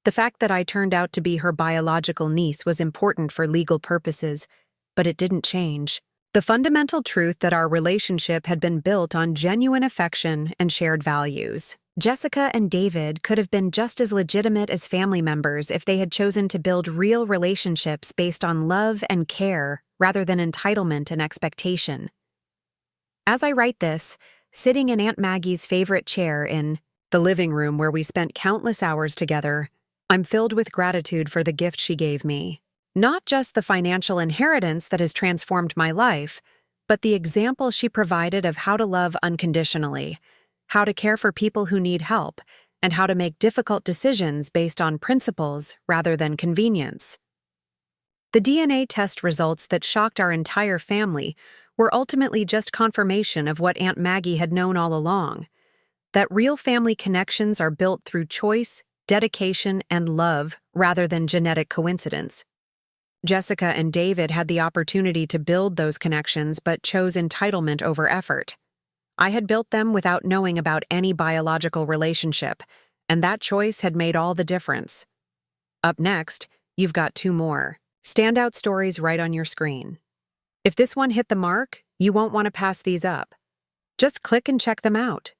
The fact that I turned out to be her biological niece was important for legal purposes, but it didn't change the fundamental truth that our relationship had been built on genuine affection and shared values. Jessica and David could have been just as legitimate as family members if they had chosen to build real relationships based on love and care rather than entitlement and expectation. As I write this, sitting in Aunt Maggie's favorite chair in the living room where we spent countless hours together, I'm filled with gratitude for the gift she gave me. Not just the financial inheritance that has transformed my life, but the example she provided of how to love unconditionally, how to care for people who need help, and how to make difficult decisions based on principles rather than convenience. The DNA test results that shocked our entire family were ultimately just confirmation of what Aunt Maggie had known all along, that real family connections are built through choice, dedication, and love rather than genetic coincidence. Jessica and David had the opportunity to build those connections but chose entitlement over effort. I had built them without knowing about any biological relationship, and that choice had made all the difference. Up next, you've got 2 more standout stories right on your screen. If this one hit the mark, you won't want to pass these up. Just click and check them out.